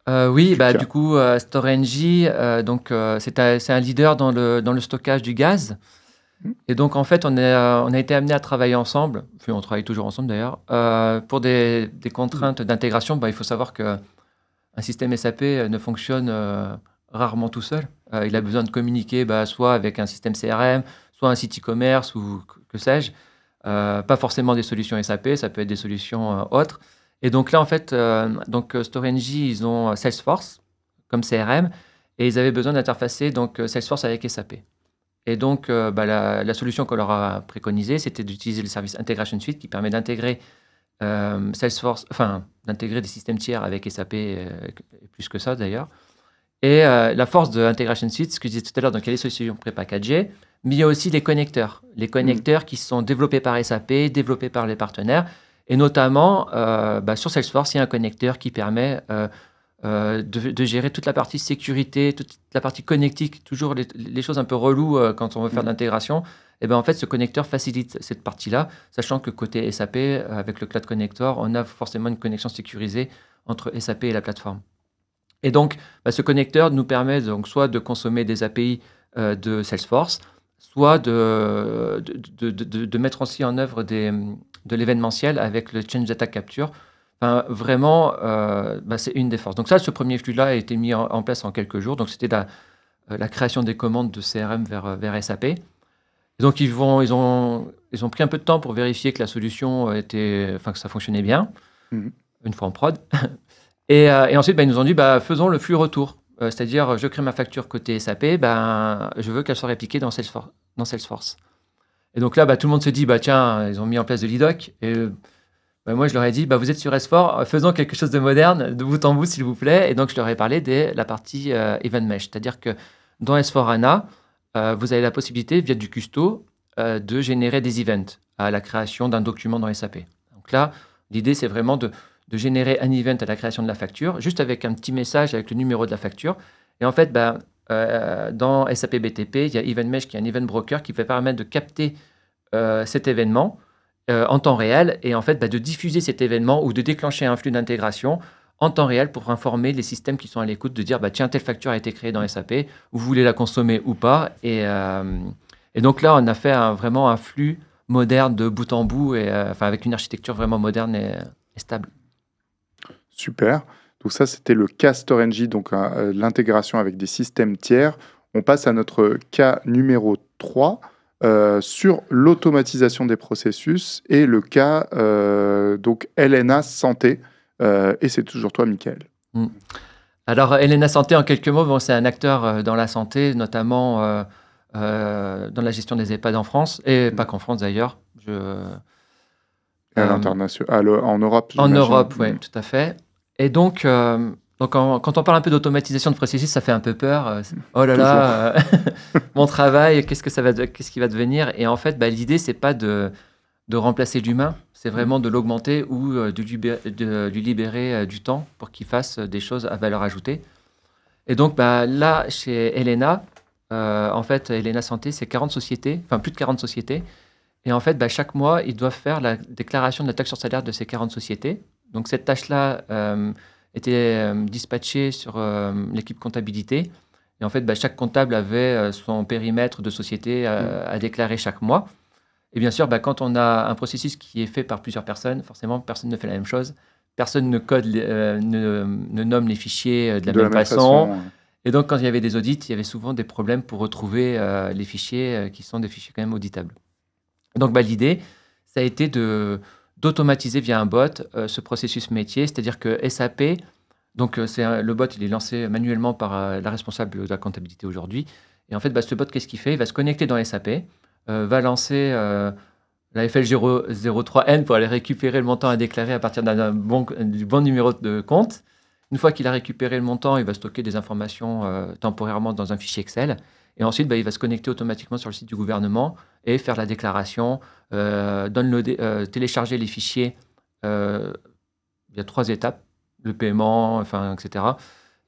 Oui, du coup, StoreNG, c'est un leader dans le stockage du gaz. Et donc, en fait, on a été amené à travailler ensemble, puis on travaille toujours ensemble d'ailleurs, pour des contraintes d'intégration. Il faut savoir qu'un système SAP ne fonctionne rarement tout seul. Il a besoin de communiquer soit avec un système CRM, soit un site e-commerce ou que sais-je. Pas forcément des solutions SAP, ça peut être des solutions autres. Et donc là, en fait, StoreNG, ils ont Salesforce comme CRM, et ils avaient besoin d'interfacer Salesforce avec SAP. Et donc, la solution qu'on leur a préconisée, c'était d'utiliser le service Integration Suite qui permet d'intégrer Salesforce, enfin, d'intégrer des systèmes tiers avec SAP, plus que ça d'ailleurs. Et la force de Integration Suite, ce que je disais tout à l'heure, donc il y a les solutions prépackagées, mais il y a aussi les connecteurs. Les connecteurs qui sont développés par SAP, développés par les partenaires. Et notamment, sur Salesforce, il y a un connecteur qui permet de gérer toute la partie sécurité, toute la partie connectique, toujours les choses un peu reloues quand on veut faire de l'intégration. Et en fait, ce connecteur facilite cette partie-là, sachant que côté SAP, avec le Cloud Connector, on a forcément une connexion sécurisée entre SAP et la plateforme. Et donc, ce connecteur nous permet donc soit de consommer des API de Salesforce, soit de mettre aussi en œuvre de l'événementiel avec le Change Data Capture. Enfin, vraiment, c'est une des forces. Donc ça, ce premier flux-là a été mis en place en quelques jours. Donc c'était la création des commandes de CRM vers SAP. Et donc ils ont pris un peu de temps pour vérifier que la solution que ça fonctionnait bien, une fois en prod. Et ensuite, ils nous ont dit, faisons le flux retour. C'est-à-dire, je crée ma facture côté SAP, je veux qu'elle soit répliquée dans Salesforce. Et donc là, tout le monde se dit, tiens, ils ont mis en place de l'IDOC. Et moi, je leur ai dit, vous êtes sur S4, faisons quelque chose de moderne, de bout en bout, s'il vous plaît. Et donc, je leur ai parlé de la partie Event Mesh. C'est-à-dire que dans S4HANA, vous avez la possibilité, via du custo, de générer des events à la création d'un document dans SAP. Donc là, l'idée, c'est vraiment de générer un event à la création de la facture, juste avec un petit message avec le numéro de la facture. Et en fait, dans SAP BTP, il y a Event Mesh qui est un event broker qui va permettre de capter cet événement en temps réel et en fait de diffuser cet événement ou de déclencher un flux d'intégration en temps réel pour informer les systèmes qui sont à l'écoute, de dire tiens, telle facture a été créée dans SAP, vous voulez la consommer ou pas. Et donc là, on a fait vraiment un flux moderne de bout en bout, avec une architecture vraiment moderne et stable. Super. Donc ça, c'était le cas Storengy, donc l'intégration avec des systèmes tiers. On passe à notre cas numéro 3 sur l'automatisation des processus et le cas donc LNA Santé. Et c'est toujours toi, Michael. Alors, LNA Santé, en quelques mots, c'est un acteur dans la santé, notamment dans la gestion des EHPAD en France, et pas qu'en France d'ailleurs. À l'international, en Europe. En Europe, oui, tout à fait. Et donc quand on parle un peu d'automatisation de processus, ça fait un peu peur. Oh là là, mon travail, qu'est-ce qui va devenir? Et en fait, l'idée, c'est pas de remplacer l'humain, c'est vraiment de l'augmenter ou de lui libérer du temps pour qu'il fasse des choses à valeur ajoutée. Et donc là, chez Elena, en fait, Elena Santé, c'est 40 sociétés, enfin plus de 40 sociétés. Et en fait, chaque mois, ils doivent faire la déclaration de la taxe sur salaire de ces 40 sociétés. Donc, cette tâche-là était dispatchée sur l'équipe comptabilité. Et en fait, chaque comptable avait son périmètre de société à déclarer chaque mois. Et bien sûr, quand on a un processus qui est fait par plusieurs personnes, forcément, personne ne fait la même chose. Personne ne code, ne nomme les fichiers de la même façon. Et donc, quand il y avait des audits, il y avait souvent des problèmes pour retrouver les fichiers qui sont des fichiers quand même auditables. Donc, l'idée, ça a été d'automatiser via un bot ce processus métier, c'est-à-dire que SAP, donc le bot, il est lancé manuellement par la responsable de la comptabilité aujourd'hui. Et en fait, ce bot, qu'est-ce qu'il fait? Il va se connecter dans SAP, va lancer la FL03N pour aller récupérer le montant à déclarer à partir du bon numéro de compte. Une fois qu'il a récupéré le montant, il va stocker des informations temporairement dans un fichier Excel. Et ensuite, il va se connecter automatiquement sur le site du gouvernement et faire la déclaration, télécharger les fichiers. Il y a 3 étapes, le paiement, etc.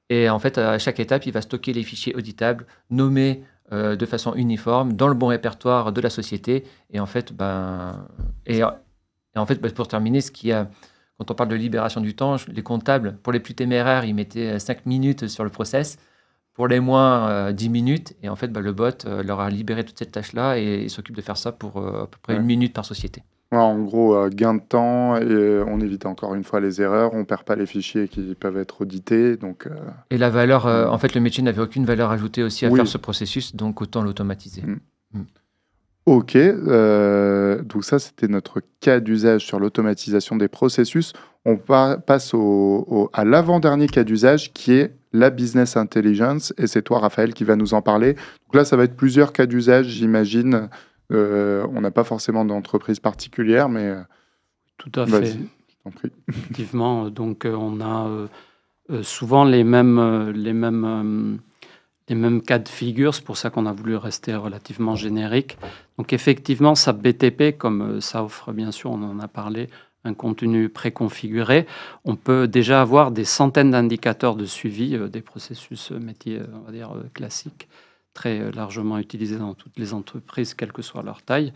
Et en fait, à chaque étape, il va stocker les fichiers auditables, nommés de façon uniforme, dans le bon répertoire de la société. Et en fait, pour terminer, quand on parle de libération du temps, les comptables, pour les plus téméraires, ils mettaient 5 minutes sur le process. Pour les moins, 10 minutes. Et en fait, le bot leur a libéré toute cette tâche-là et il s'occupe de faire ça pour à peu près 1 minute par société. Ouais, en gros, gain de temps et on évite encore une fois les erreurs. On ne perd pas les fichiers qui peuvent être audités. Donc, Et la valeur, en fait, le métier n'avait aucune valeur ajoutée aussi à faire ce processus, donc autant l'automatiser. Ok, donc ça, c'était notre cas d'usage sur l'automatisation des processus. On passe à l'avant-dernier cas d'usage qui est la business intelligence, et c'est toi, Raphaël, qui va nous en parler. Donc là, ça va être plusieurs cas d'usage, j'imagine. On n'a pas forcément d'entreprise particulière, mais Tout à vas-y, fait. je t'en prie. Effectivement, donc on a souvent les mêmes cas de figure. C'est pour ça qu'on a voulu rester relativement générique. Donc effectivement, SAP BTP, comme ça offre, bien sûr, on en a parlé, un contenu préconfiguré, on peut déjà avoir des centaines d'indicateurs de suivi des processus métiers, on va dire, classiques, très largement utilisés dans toutes les entreprises, quelle que soit leur taille.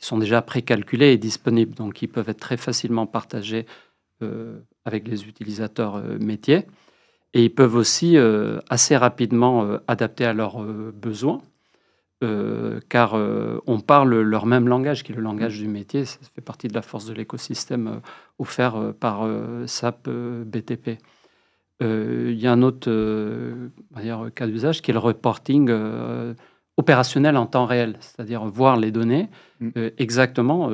Ils sont déjà précalculés et disponibles, donc ils peuvent être très facilement partagés avec les utilisateurs métiers. Et ils peuvent aussi assez rapidement adapter à leurs besoins, car on parle leur même langage, qui est le langage du métier. Ça fait partie de la force de l'écosystème offert par SAP BTP. Il y a un autre cas d'usage qui est le reporting opérationnel en temps réel, c'est-à-dire voir les données exactement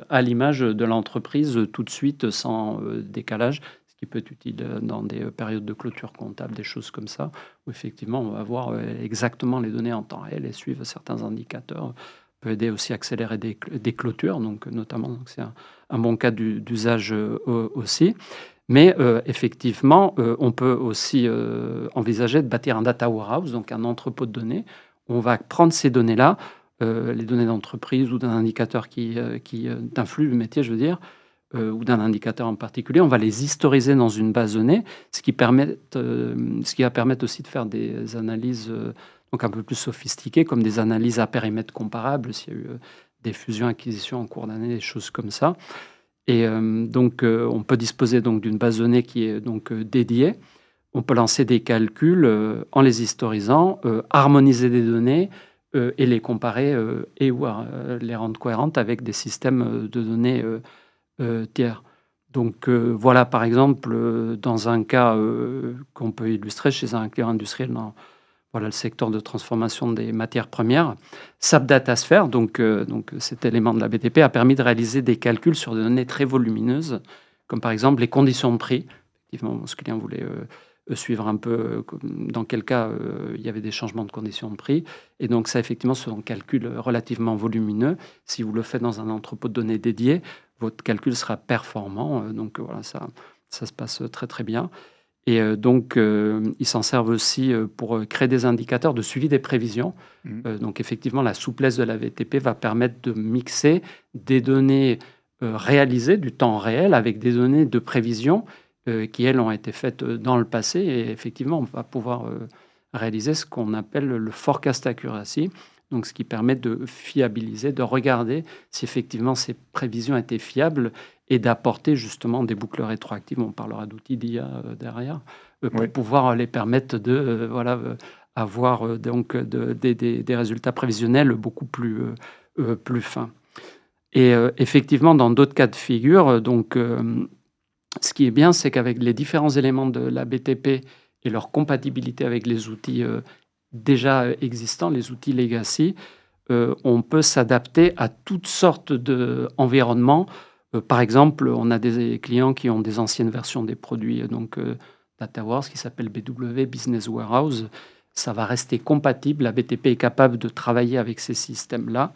à l'image de l'entreprise tout de suite sans décalage, ce qui peut être utile dans des périodes de clôture comptable, des choses comme ça, où effectivement on va voir exactement les données en temps réel et suivre certains indicateurs. Peut aider aussi à accélérer des clôtures, donc notamment, donc c'est un bon cas d'usage aussi. Mais effectivement, on peut aussi envisager de bâtir un data warehouse, donc un entrepôt de données. On va prendre ces données-là, les données d'entreprise ou d'un indicateur d'un flux métier, je veux dire, ou d'un indicateur en particulier. On va les historiser dans une base de données, ce qui va permettre aussi de faire des analyses donc un peu plus sophistiquées, comme des analyses à périmètre comparable, s'il y a eu des fusions-acquisitions en cours d'année, des choses comme ça. Et donc, on peut disposer donc d'une base de données qui est donc dédiée. On peut lancer des calculs en les historisant, harmoniser des données et les comparer ou les rendre cohérentes avec des systèmes de données tiers. Donc, voilà, par exemple, dans un cas qu'on peut illustrer chez un client industriel dans le secteur de transformation des matières premières, SAP DataSphere, donc cet élément de la BTP, a permis de réaliser des calculs sur des données très volumineuses, comme par exemple les conditions de prix. Effectivement, ce client voulait suivre un peu dans quel cas il y avait des changements de conditions de prix. Et donc ça, effectivement, ce sont des calculs relativement volumineux. Si vous le faites dans un entrepôt de données dédié, votre calcul sera performant. Donc voilà, ça se passe très très bien. Et donc, ils s'en servent aussi pour créer des indicateurs de suivi des prévisions. Donc, effectivement, la souplesse de la VTP va permettre de mixer des données réalisées du temps réel avec des données de prévision qui, elles, ont été faites dans le passé. Et effectivement, on va pouvoir réaliser ce qu'on appelle le forecast accuracy, donc ce qui permet de fiabiliser, de regarder si effectivement ces prévisions étaient fiables et d'apporter justement des boucles rétroactives. On parlera d'outils d'IA derrière pour pouvoir les permettre de avoir donc des résultats prévisionnels beaucoup plus fins. Et effectivement, dans d'autres cas de figure, donc ce qui est bien, c'est qu'avec les différents éléments de la BTP et leur compatibilité avec les outils déjà existants, les outils legacy, on peut s'adapter à toutes sortes d'environnements. Par exemple, on a des clients qui ont des anciennes versions des produits DataWars qui s'appelle BW, Business Warehouse. Ça va rester compatible. La BTP est capable de travailler avec ces systèmes-là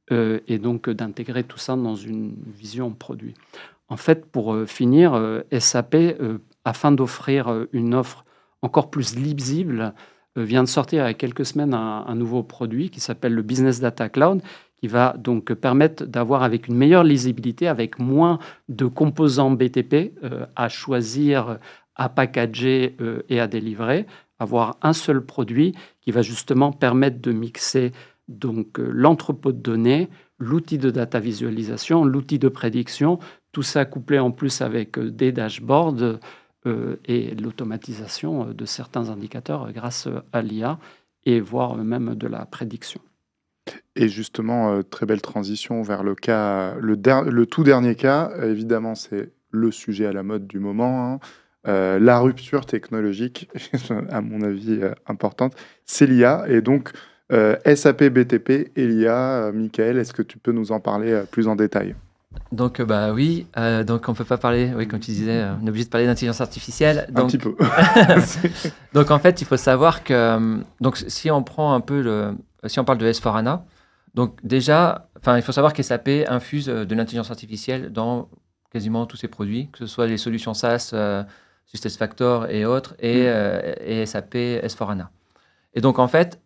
et donc d'intégrer tout ça dans une vision produit. En fait, pour finir, SAP, afin d'offrir une offre encore plus lisible, vient de sortir il y a quelques semaines un nouveau produit qui s'appelle le Business Data Cloud, qui va donc permettre d'avoir avec une meilleure lisibilité, avec moins de composants BTP à choisir, à packager et à délivrer, avoir un seul produit qui va justement permettre de mixer donc l'entrepôt de données, l'outil de data visualisation, l'outil de prédiction, tout ça couplé en plus avec des dashboards et l'automatisation de certains indicateurs grâce à l'IA et voire même de la prédiction. Et justement, très belle transition vers le cas, le tout dernier cas. Évidemment, c'est le sujet à la mode du moment, hein. La rupture technologique, à mon avis, importante, c'est l'IA. Et donc, SAP BTP et l'IA, Michael, est-ce que tu peux nous en parler plus en détail? Donc, oui, donc on ne peut pas parler, oui, comme tu disais, on est obligé de parler d'intelligence artificielle. Donc, un petit peu. donc, en fait, il faut savoir que, donc, si on prend un peu si on parle de S4HANA, donc déjà, il faut savoir qu'SAP infuse de l'intelligence artificielle dans quasiment tous ses produits, que ce soit les solutions SaaS, SuccessFactors et autres, et SAP S4HANA. Et donc, en fait,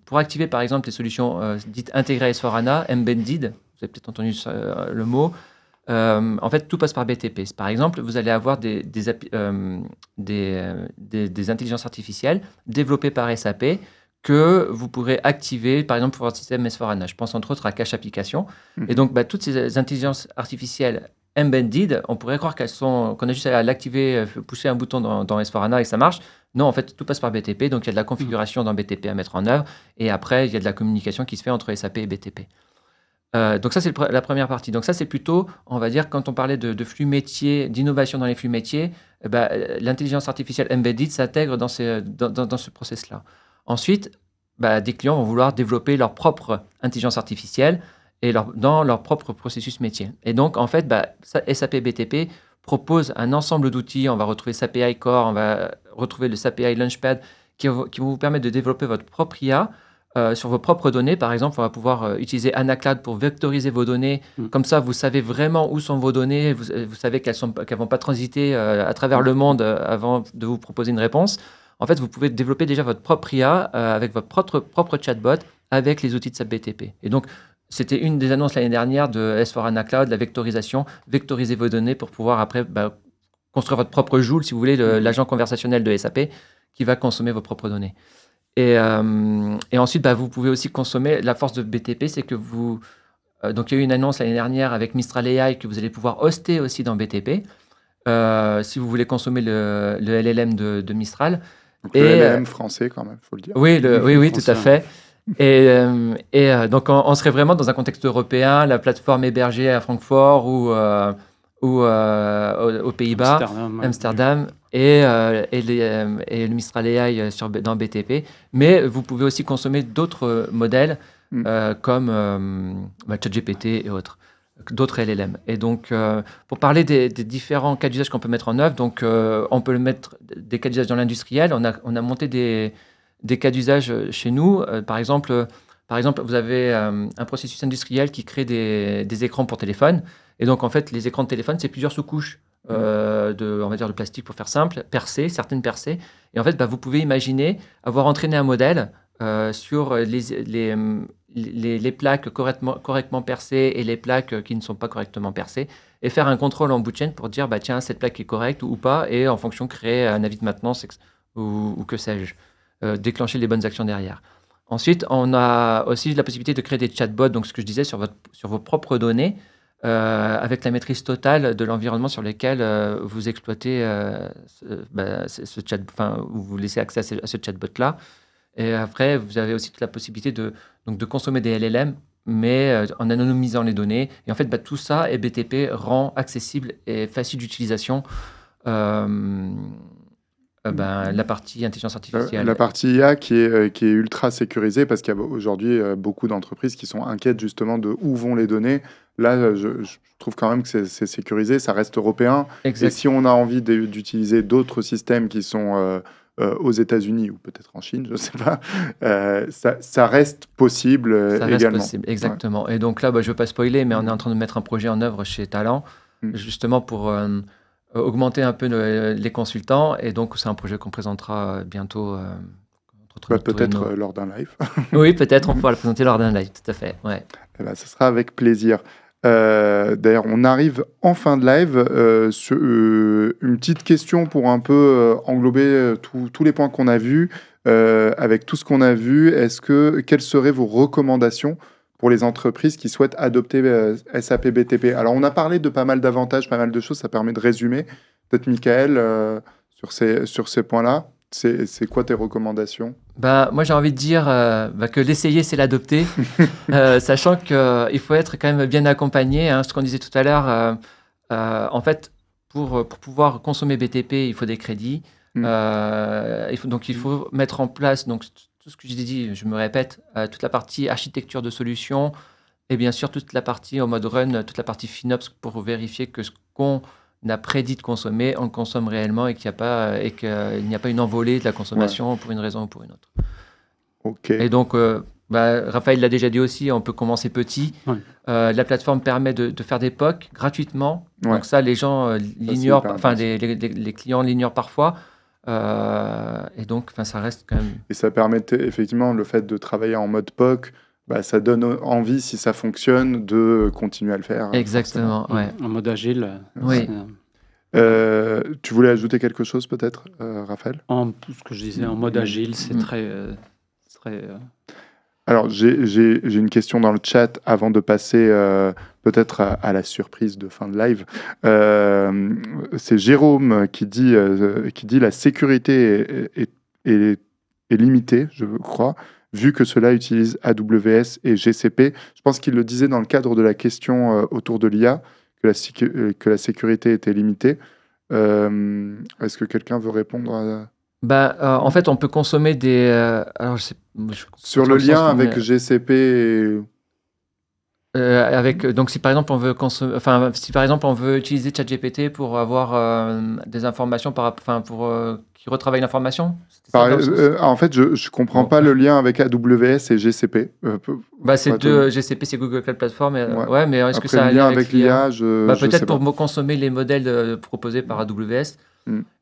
pour activer, par exemple, les solutions dites intégrées S4HANA, embedded, vous avez peut-être entendu le mot, en fait, tout passe par BTP. Par exemple, vous allez avoir des intelligences artificielles développées par SAP que vous pourrez activer, par exemple, pour votre système S4HANA. Je pense entre autres à Cache Application. Et donc, toutes ces intelligences artificielles embedded, on pourrait croire qu'on a juste à l'activer, pousser un bouton dans S4HANA et ça marche. Non, en fait, tout passe par BTP. Donc, il y a de la configuration dans BTP à mettre en œuvre. Et après, il y a de la communication qui se fait entre SAP et BTP. Donc ça, c'est la première partie. Donc ça, c'est plutôt, on va dire, quand on parlait de flux métiers, d'innovation dans les flux métiers, l'intelligence artificielle embedded s'intègre dans ce process-là. Ensuite, des clients vont vouloir développer leur propre intelligence artificielle et dans leur propre processus métier. Et donc, en fait, SAP BTP propose un ensemble d'outils. On va retrouver SAP AI Core, on va retrouver le SAP AI Launchpad qui vont vous permettre de développer votre propre IA sur vos propres données. Par exemple, on va pouvoir utiliser AnaCloud pour vectoriser vos données. Comme ça, vous savez vraiment où sont vos données. Vous savez qu'elles ne vont pas transiter à travers le monde avant de vous proposer une réponse. En fait, vous pouvez développer déjà votre propre IA avec votre propre chatbot avec les outils de SAP BTP. Et donc, c'était une des annonces l'année dernière de S4HANA Cloud, la vectorisation. Vectoriser vos données pour pouvoir après construire votre propre Joule, si vous voulez, l'agent conversationnel de SAP qui va consommer vos propres données. Et ensuite, vous pouvez aussi consommer. La force de BTP, c'est que donc, il y a eu une annonce l'année dernière avec Mistral AI que vous allez pouvoir hoster aussi dans BTP si vous voulez consommer le LLM de Mistral. Donc, le LLM français, quand même, il faut le dire. Oui, tout à fait. Et donc, on serait vraiment dans un contexte européen, la plateforme hébergée à Francfort ou aux Pays-Bas, Amsterdam et le Mistral AI dans BTP. Mais vous pouvez aussi consommer d'autres modèles comme ChatGPT et autres, d'autres LLM. Et donc, pour parler des différents cas d'usage qu'on peut mettre en œuvre, donc, on peut mettre des cas d'usage dans l'industriel. On a monté des cas d'usage chez nous. Par exemple, vous avez un processus industriel qui crée des écrans pour téléphone. Et donc, en fait, les écrans de téléphone, c'est plusieurs sous-couches de plastique, pour faire simple, certaines percées. Et en fait, vous pouvez imaginer avoir entraîné un modèle sur les plaques correctement percées et les plaques qui ne sont pas correctement percées et faire un contrôle en bout de chaîne pour dire, tiens, cette plaque est correcte ou pas, et en fonction, créer un avis de maintenance ou que sais-je, déclencher les bonnes actions derrière. Ensuite, on a aussi la possibilité de créer des chatbots, donc ce que je disais, sur vos propres données, avec la maîtrise totale de l'environnement sur lequel vous exploitez ce chat, vous laissez accès à ce chatbot-là. Et après, vous avez aussi toute la possibilité de consommer des LLM, mais en anonymisant les données. Et en fait, tout ça, et BTP rend accessible et facile d'utilisation la partie intelligence artificielle. La partie IA qui est ultra sécurisée, parce qu'il y a aujourd'hui beaucoup d'entreprises qui sont inquiètes justement de où vont les données. Là, je trouve quand même que c'est sécurisé, ça reste européen. Exact. Et si on a envie d'utiliser d'autres systèmes qui sont aux États-Unis ou peut-être en Chine, je ne sais pas, ça reste possible également. Ça reste possible, exactement. Ouais. Et donc là, je ne veux pas spoiler, mais on est en train de mettre un projet en œuvre chez Talent, justement pour augmenter un peu les consultants. Et donc, c'est un projet qu'on présentera bientôt. Peut-être lors d'un live. Oui, peut-être, on pourra le présenter lors d'un live, tout à fait. Ouais. Ce sera avec plaisir. D'ailleurs, on arrive en fin de live. Une petite question pour un peu englober tous les points qu'on a vus. Avec tout ce qu'on a vu, quelles seraient vos recommandations pour les entreprises qui souhaitent adopter SAP BTP? Alors, on a parlé de pas mal d'avantages, pas mal de choses. Ça permet de résumer. Peut-être, Michael, sur ces points-là. C'est quoi tes recommandations? Moi, j'ai envie de dire que l'essayer, c'est l'adopter, sachant qu'il faut être quand même bien accompagné. Ce qu'on disait tout à l'heure, en fait, pour pouvoir consommer BTP, il faut des crédits. Il faut mettre en place, donc, tout ce que j'ai dit, je me répète, toute la partie architecture de solutions, Et bien sûr, toute la partie en mode run, toute la partie FinOps pour vérifier que ce qu'on a prédit de consommer, on le consomme réellement et qu'il n'y a pas une envolée de la consommation pour une raison ou pour une autre. Ok. Et donc, Raphaël l'a déjà dit aussi, on peut commencer petit. Ouais. La plateforme permet de faire des POC gratuitement. Ouais. Donc ça, les gens l'ignorent, hyper enfin les clients l'ignorent parfois. Et donc, ça reste quand même... Et ça permet effectivement le fait de travailler en mode POC, ça donne envie, si ça fonctionne, de continuer à le faire. Exactement, ouais. En mode agile. Oui. Tu voulais ajouter quelque chose peut-être, Raphaël? Ce que je disais, en mode agile, c'est très... Alors, j'ai une question dans le chat avant de passer peut-être à la surprise de fin de live. C'est Jérôme qui dit la sécurité est limitée, je crois, vu que cela utilise AWS et GCP. Je pense qu'il le disait dans le cadre de la question autour de l'IA, que la sécurité était limitée. Est-ce que quelqu'un veut répondre à... En fait, on peut consommer des... alors, sur le lien avec GCP donc si par exemple on veut si par exemple on veut utiliser ChatGPT pour avoir des informations qui retravaille l'information. En fait, je comprends pas le lien avec AWS et GCP. C'est GCP, c'est Google Cloud Platform. Mais est-ce que ça a un lien avec l'IA? Peut-être pour consommer les modèles proposés par AWS.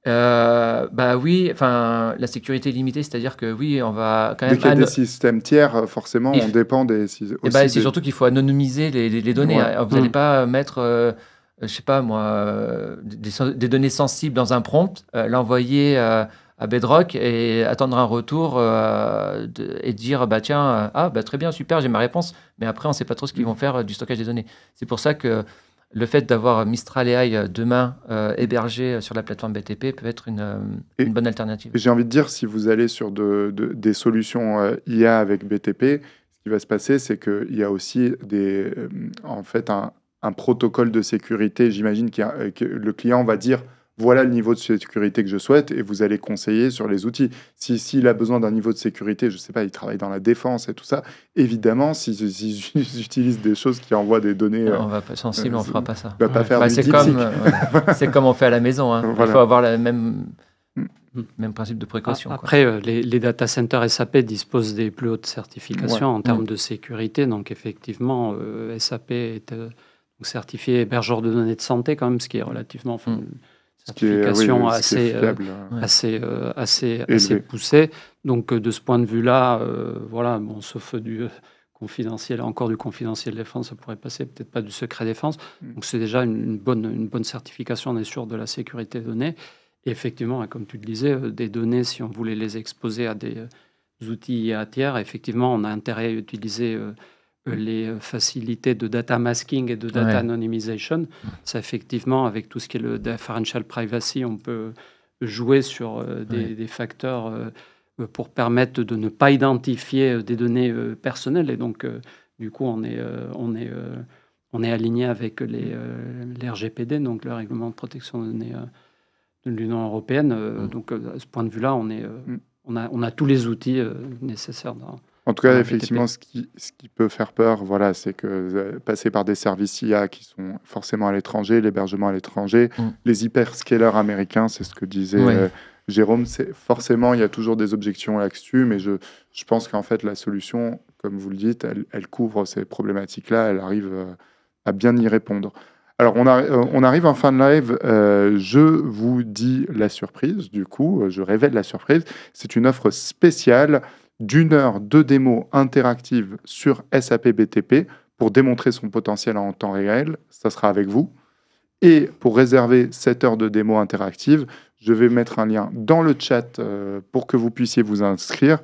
Oui, la sécurité est limitée, c'est-à-dire que oui, on va quand même... Dès qu'il y a des systèmes tiers, forcément, on dépend des... c'est surtout qu'il faut anonymiser les données. Ouais. Vous n'allez pas mettre, je sais pas moi, des données sensibles dans un prompt, l'envoyer à Bedrock et attendre un retour et dire tiens, très bien, super, j'ai ma réponse. Mais après, on ne sait pas trop ce qu'ils vont faire du stockage des données. C'est pour ça que le fait d'avoir Mistral AI demain hébergé sur la plateforme BTP peut être une bonne alternative. J'ai envie de dire, si vous allez sur des solutions IA avec BTP, ce qui va se passer, c'est qu'il y a aussi un protocole de sécurité. J'imagine que le client va dire, voilà le niveau de sécurité que je souhaite, et vous allez conseiller sur les outils. S'il a besoin d'un niveau de sécurité, je ne sais pas, il travaille dans la défense et tout ça, évidemment, s'ils utilisent des choses qui envoient des données... on va pas sensible, on ne fera pas ça. On va pas faire du c'est comme on fait à la maison. Hein. Voilà. Il faut avoir le même principe de précaution. Après, les data centers SAP disposent des plus hautes certifications en termes de sécurité. Donc, effectivement, SAP est certifié hébergeur de données de santé, quand même, ce qui est relativement... certification assez poussée. Donc, de ce point de vue-là, sauf du confidentiel, encore du confidentiel défense, ça pourrait passer, peut-être pas du secret défense. Donc, c'est déjà une bonne certification, on est sûr, de la sécurité des données. Et effectivement, comme tu le disais, des données, si on voulait les exposer à des outils IA tiers, effectivement, on a intérêt à utiliser... les facilités de data masking et de data anonymization. Ça, effectivement, avec tout ce qui est le differential privacy, on peut jouer sur des facteurs pour permettre de ne pas identifier des données personnelles. Et donc, du coup, on est aligné avec les RGPD, donc le règlement de protection des données de l'Union européenne. Donc, à ce point de vue-là, on a tous les outils nécessaires En tout cas, effectivement, ce qui peut faire peur, c'est que passer par des services IA qui sont forcément à l'étranger, l'hébergement à l'étranger, les hyperscalers américains, c'est ce que disait Jérôme, forcément, il y a toujours des objections là-dessus, mais je pense qu'en fait, la solution, comme vous le dites, elle couvre ces problématiques-là, elle arrive à bien y répondre. Alors, on arrive en fin de live. Je vous dis la surprise, du coup, je révèle la surprise. C'est une offre spéciale d'1 heure de démo interactive sur SAP BTP pour démontrer son potentiel en temps réel. Ça sera avec vous. Et pour réserver cette heure de démo interactive, je vais mettre un lien dans le chat pour que vous puissiez vous inscrire.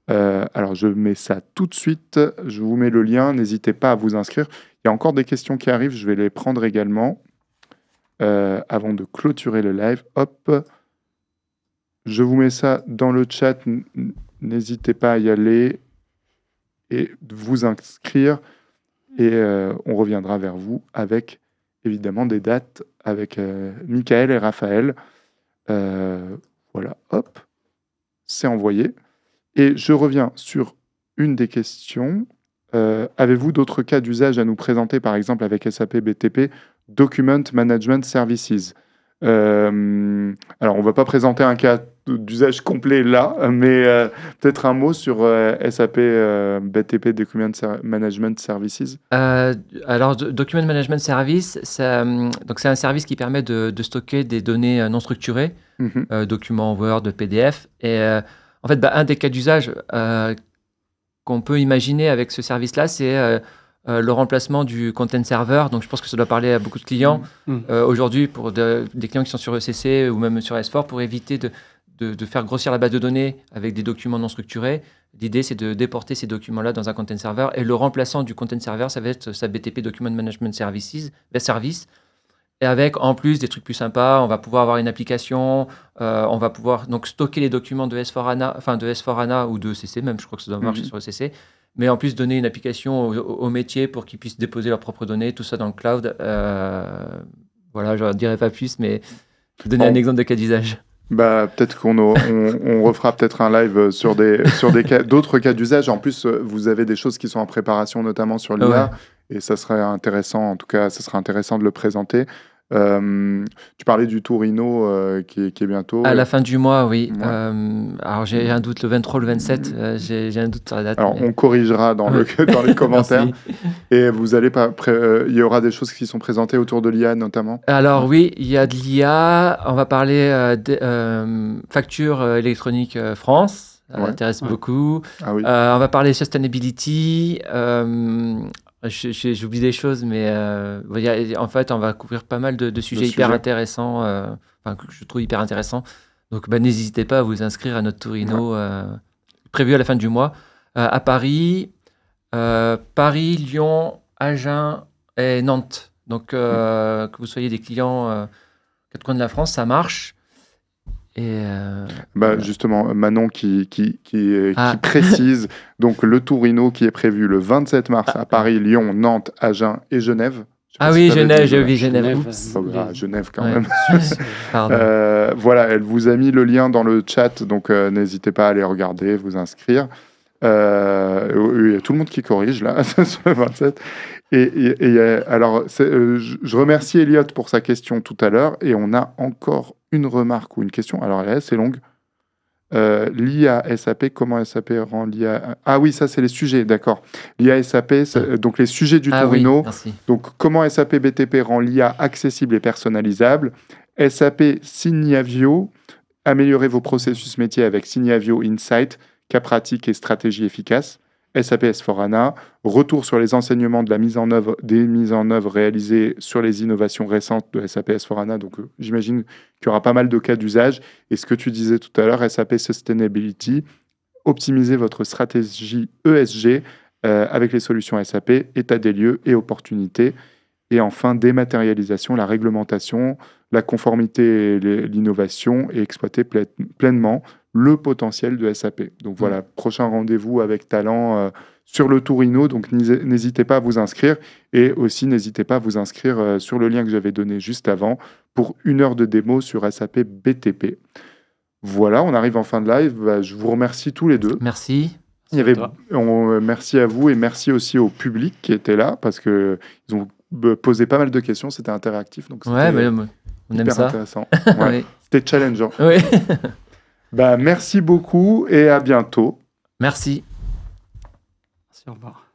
Alors, je mets ça tout de suite. Je vous mets le lien. N'hésitez pas à vous inscrire. Il y a encore des questions qui arrivent. Je vais les prendre également avant de clôturer le live. Hop. Je vous mets ça dans le chat. N'hésitez pas à y aller et vous inscrire. Et on reviendra vers vous avec, évidemment, des dates avec Michael et Raphaël. Voilà, hop. C'est envoyé. Et je reviens sur une des questions. Avez-vous d'autres cas d'usage à nous présenter, par exemple avec SAP BTP Document Management Services? Alors, on ne va pas présenter un cas d'usage complet là, mais peut-être un mot sur SAP BTP Document Management Services. Alors, Document Management Service, donc c'est un service qui permet de stocker des données non structurées, documents Word, PDF. Et en fait, un des cas d'usage qu'on peut imaginer avec ce service-là, c'est le remplacement du content server. Donc, je pense que ça doit parler à beaucoup de clients aujourd'hui pour des clients qui sont sur ECC ou même sur S4 pour éviter de faire grossir la base de données avec des documents non structurés. L'idée, c'est de déporter ces documents-là dans un content server et le remplaçant du content server, ça va être sa BTP Document Management Service. Et avec, en plus, des trucs plus sympas, on va pouvoir avoir une application, on va pouvoir donc stocker les documents de S4HANA ou de ECC, même je crois que ça doit marcher sur ECC, mais en plus donner une application au métier pour qu'ils puissent déposer leurs propres données, tout ça dans le cloud. Voilà, je ne dirai pas plus, mais donner un exemple de cas d'usage. Peut-être qu'on on refera peut-être un live sur d'autres cas d'usage. En plus, vous avez des choses qui sont en préparation, notamment sur l'IA, et ça serait intéressant, en tout cas, ça serait intéressant de le présenter. Tu parlais du Torino qui est bientôt. À la fin du mois, oui. Ouais. Alors j'ai un doute, le 23 ou le 27, j'ai un doute sur la date. Alors on corrigera dans les commentaires. Et vous allez il y aura des choses qui sont présentées autour de l'IA notamment. Alors oui, il y a de l'IA. On va parler facture électronique France. Ça m'intéresse beaucoup. Ah, oui. On va parler sustainability. J'oublie des choses, mais en fait, on va couvrir pas mal de sujets hyper intéressants, que je trouve hyper intéressants. Donc, n'hésitez pas à vous inscrire à notre Torino prévu à la fin du mois à Paris, Lyon, Agen et Nantes. Donc, que vous soyez des clients quatre coins de la France, ça marche. Et justement, Manon qui précise donc le Torino qui est prévu le 27 mars à Paris, Lyon, Nantes, Agen et Genève. Oui, Genève, j'ai oublié Genève. Genève quand même. Voilà, elle vous a mis le lien dans le chat, donc n'hésitez pas à aller regarder, vous inscrire. Il y a tout le monde qui corrige là sur le 27. Alors, je remercie Elliot pour sa question tout à l'heure, et on a encore une remarque ou une question. Alors, elle est assez longue. L'IA SAP, comment SAP rend l'IA... Ah oui, ça, c'est les sujets, d'accord. L'IA SAP, donc les sujets du Torino. Oui, donc, comment SAP BTP rend l'IA accessible et personnalisable. SAP Signavio, améliorez vos processus métiers avec Signavio Insight, cas pratique et stratégie efficace. SAP S4HANA, retour sur les enseignements des mises en œuvre réalisées sur les innovations récentes de SAP S4HANA. Donc, j'imagine qu'il y aura pas mal de cas d'usage. Et ce que tu disais tout à l'heure, SAP Sustainability, optimiser votre stratégie ESG avec les solutions SAP, état des lieux et opportunités. Et enfin, dématérialisation, la réglementation, la conformité et l'innovation et exploiter pleinement le potentiel de SAP. Donc voilà, prochain rendez-vous avec Talent sur le Torino. Donc n'hésitez pas à vous inscrire. Et aussi, n'hésitez pas à vous inscrire sur le lien que j'avais donné juste avant pour 1 heure de démo sur SAP BTP. Voilà, on arrive en fin de live. Je vous remercie tous les deux. Merci. Merci à vous et merci aussi au public qui était là parce qu'ils ont posé pas mal de questions. C'était interactif. Donc c'était on aime ça. Intéressant. Ouais. C'était challengeant. Oui. Merci beaucoup et à bientôt. Merci. Au revoir.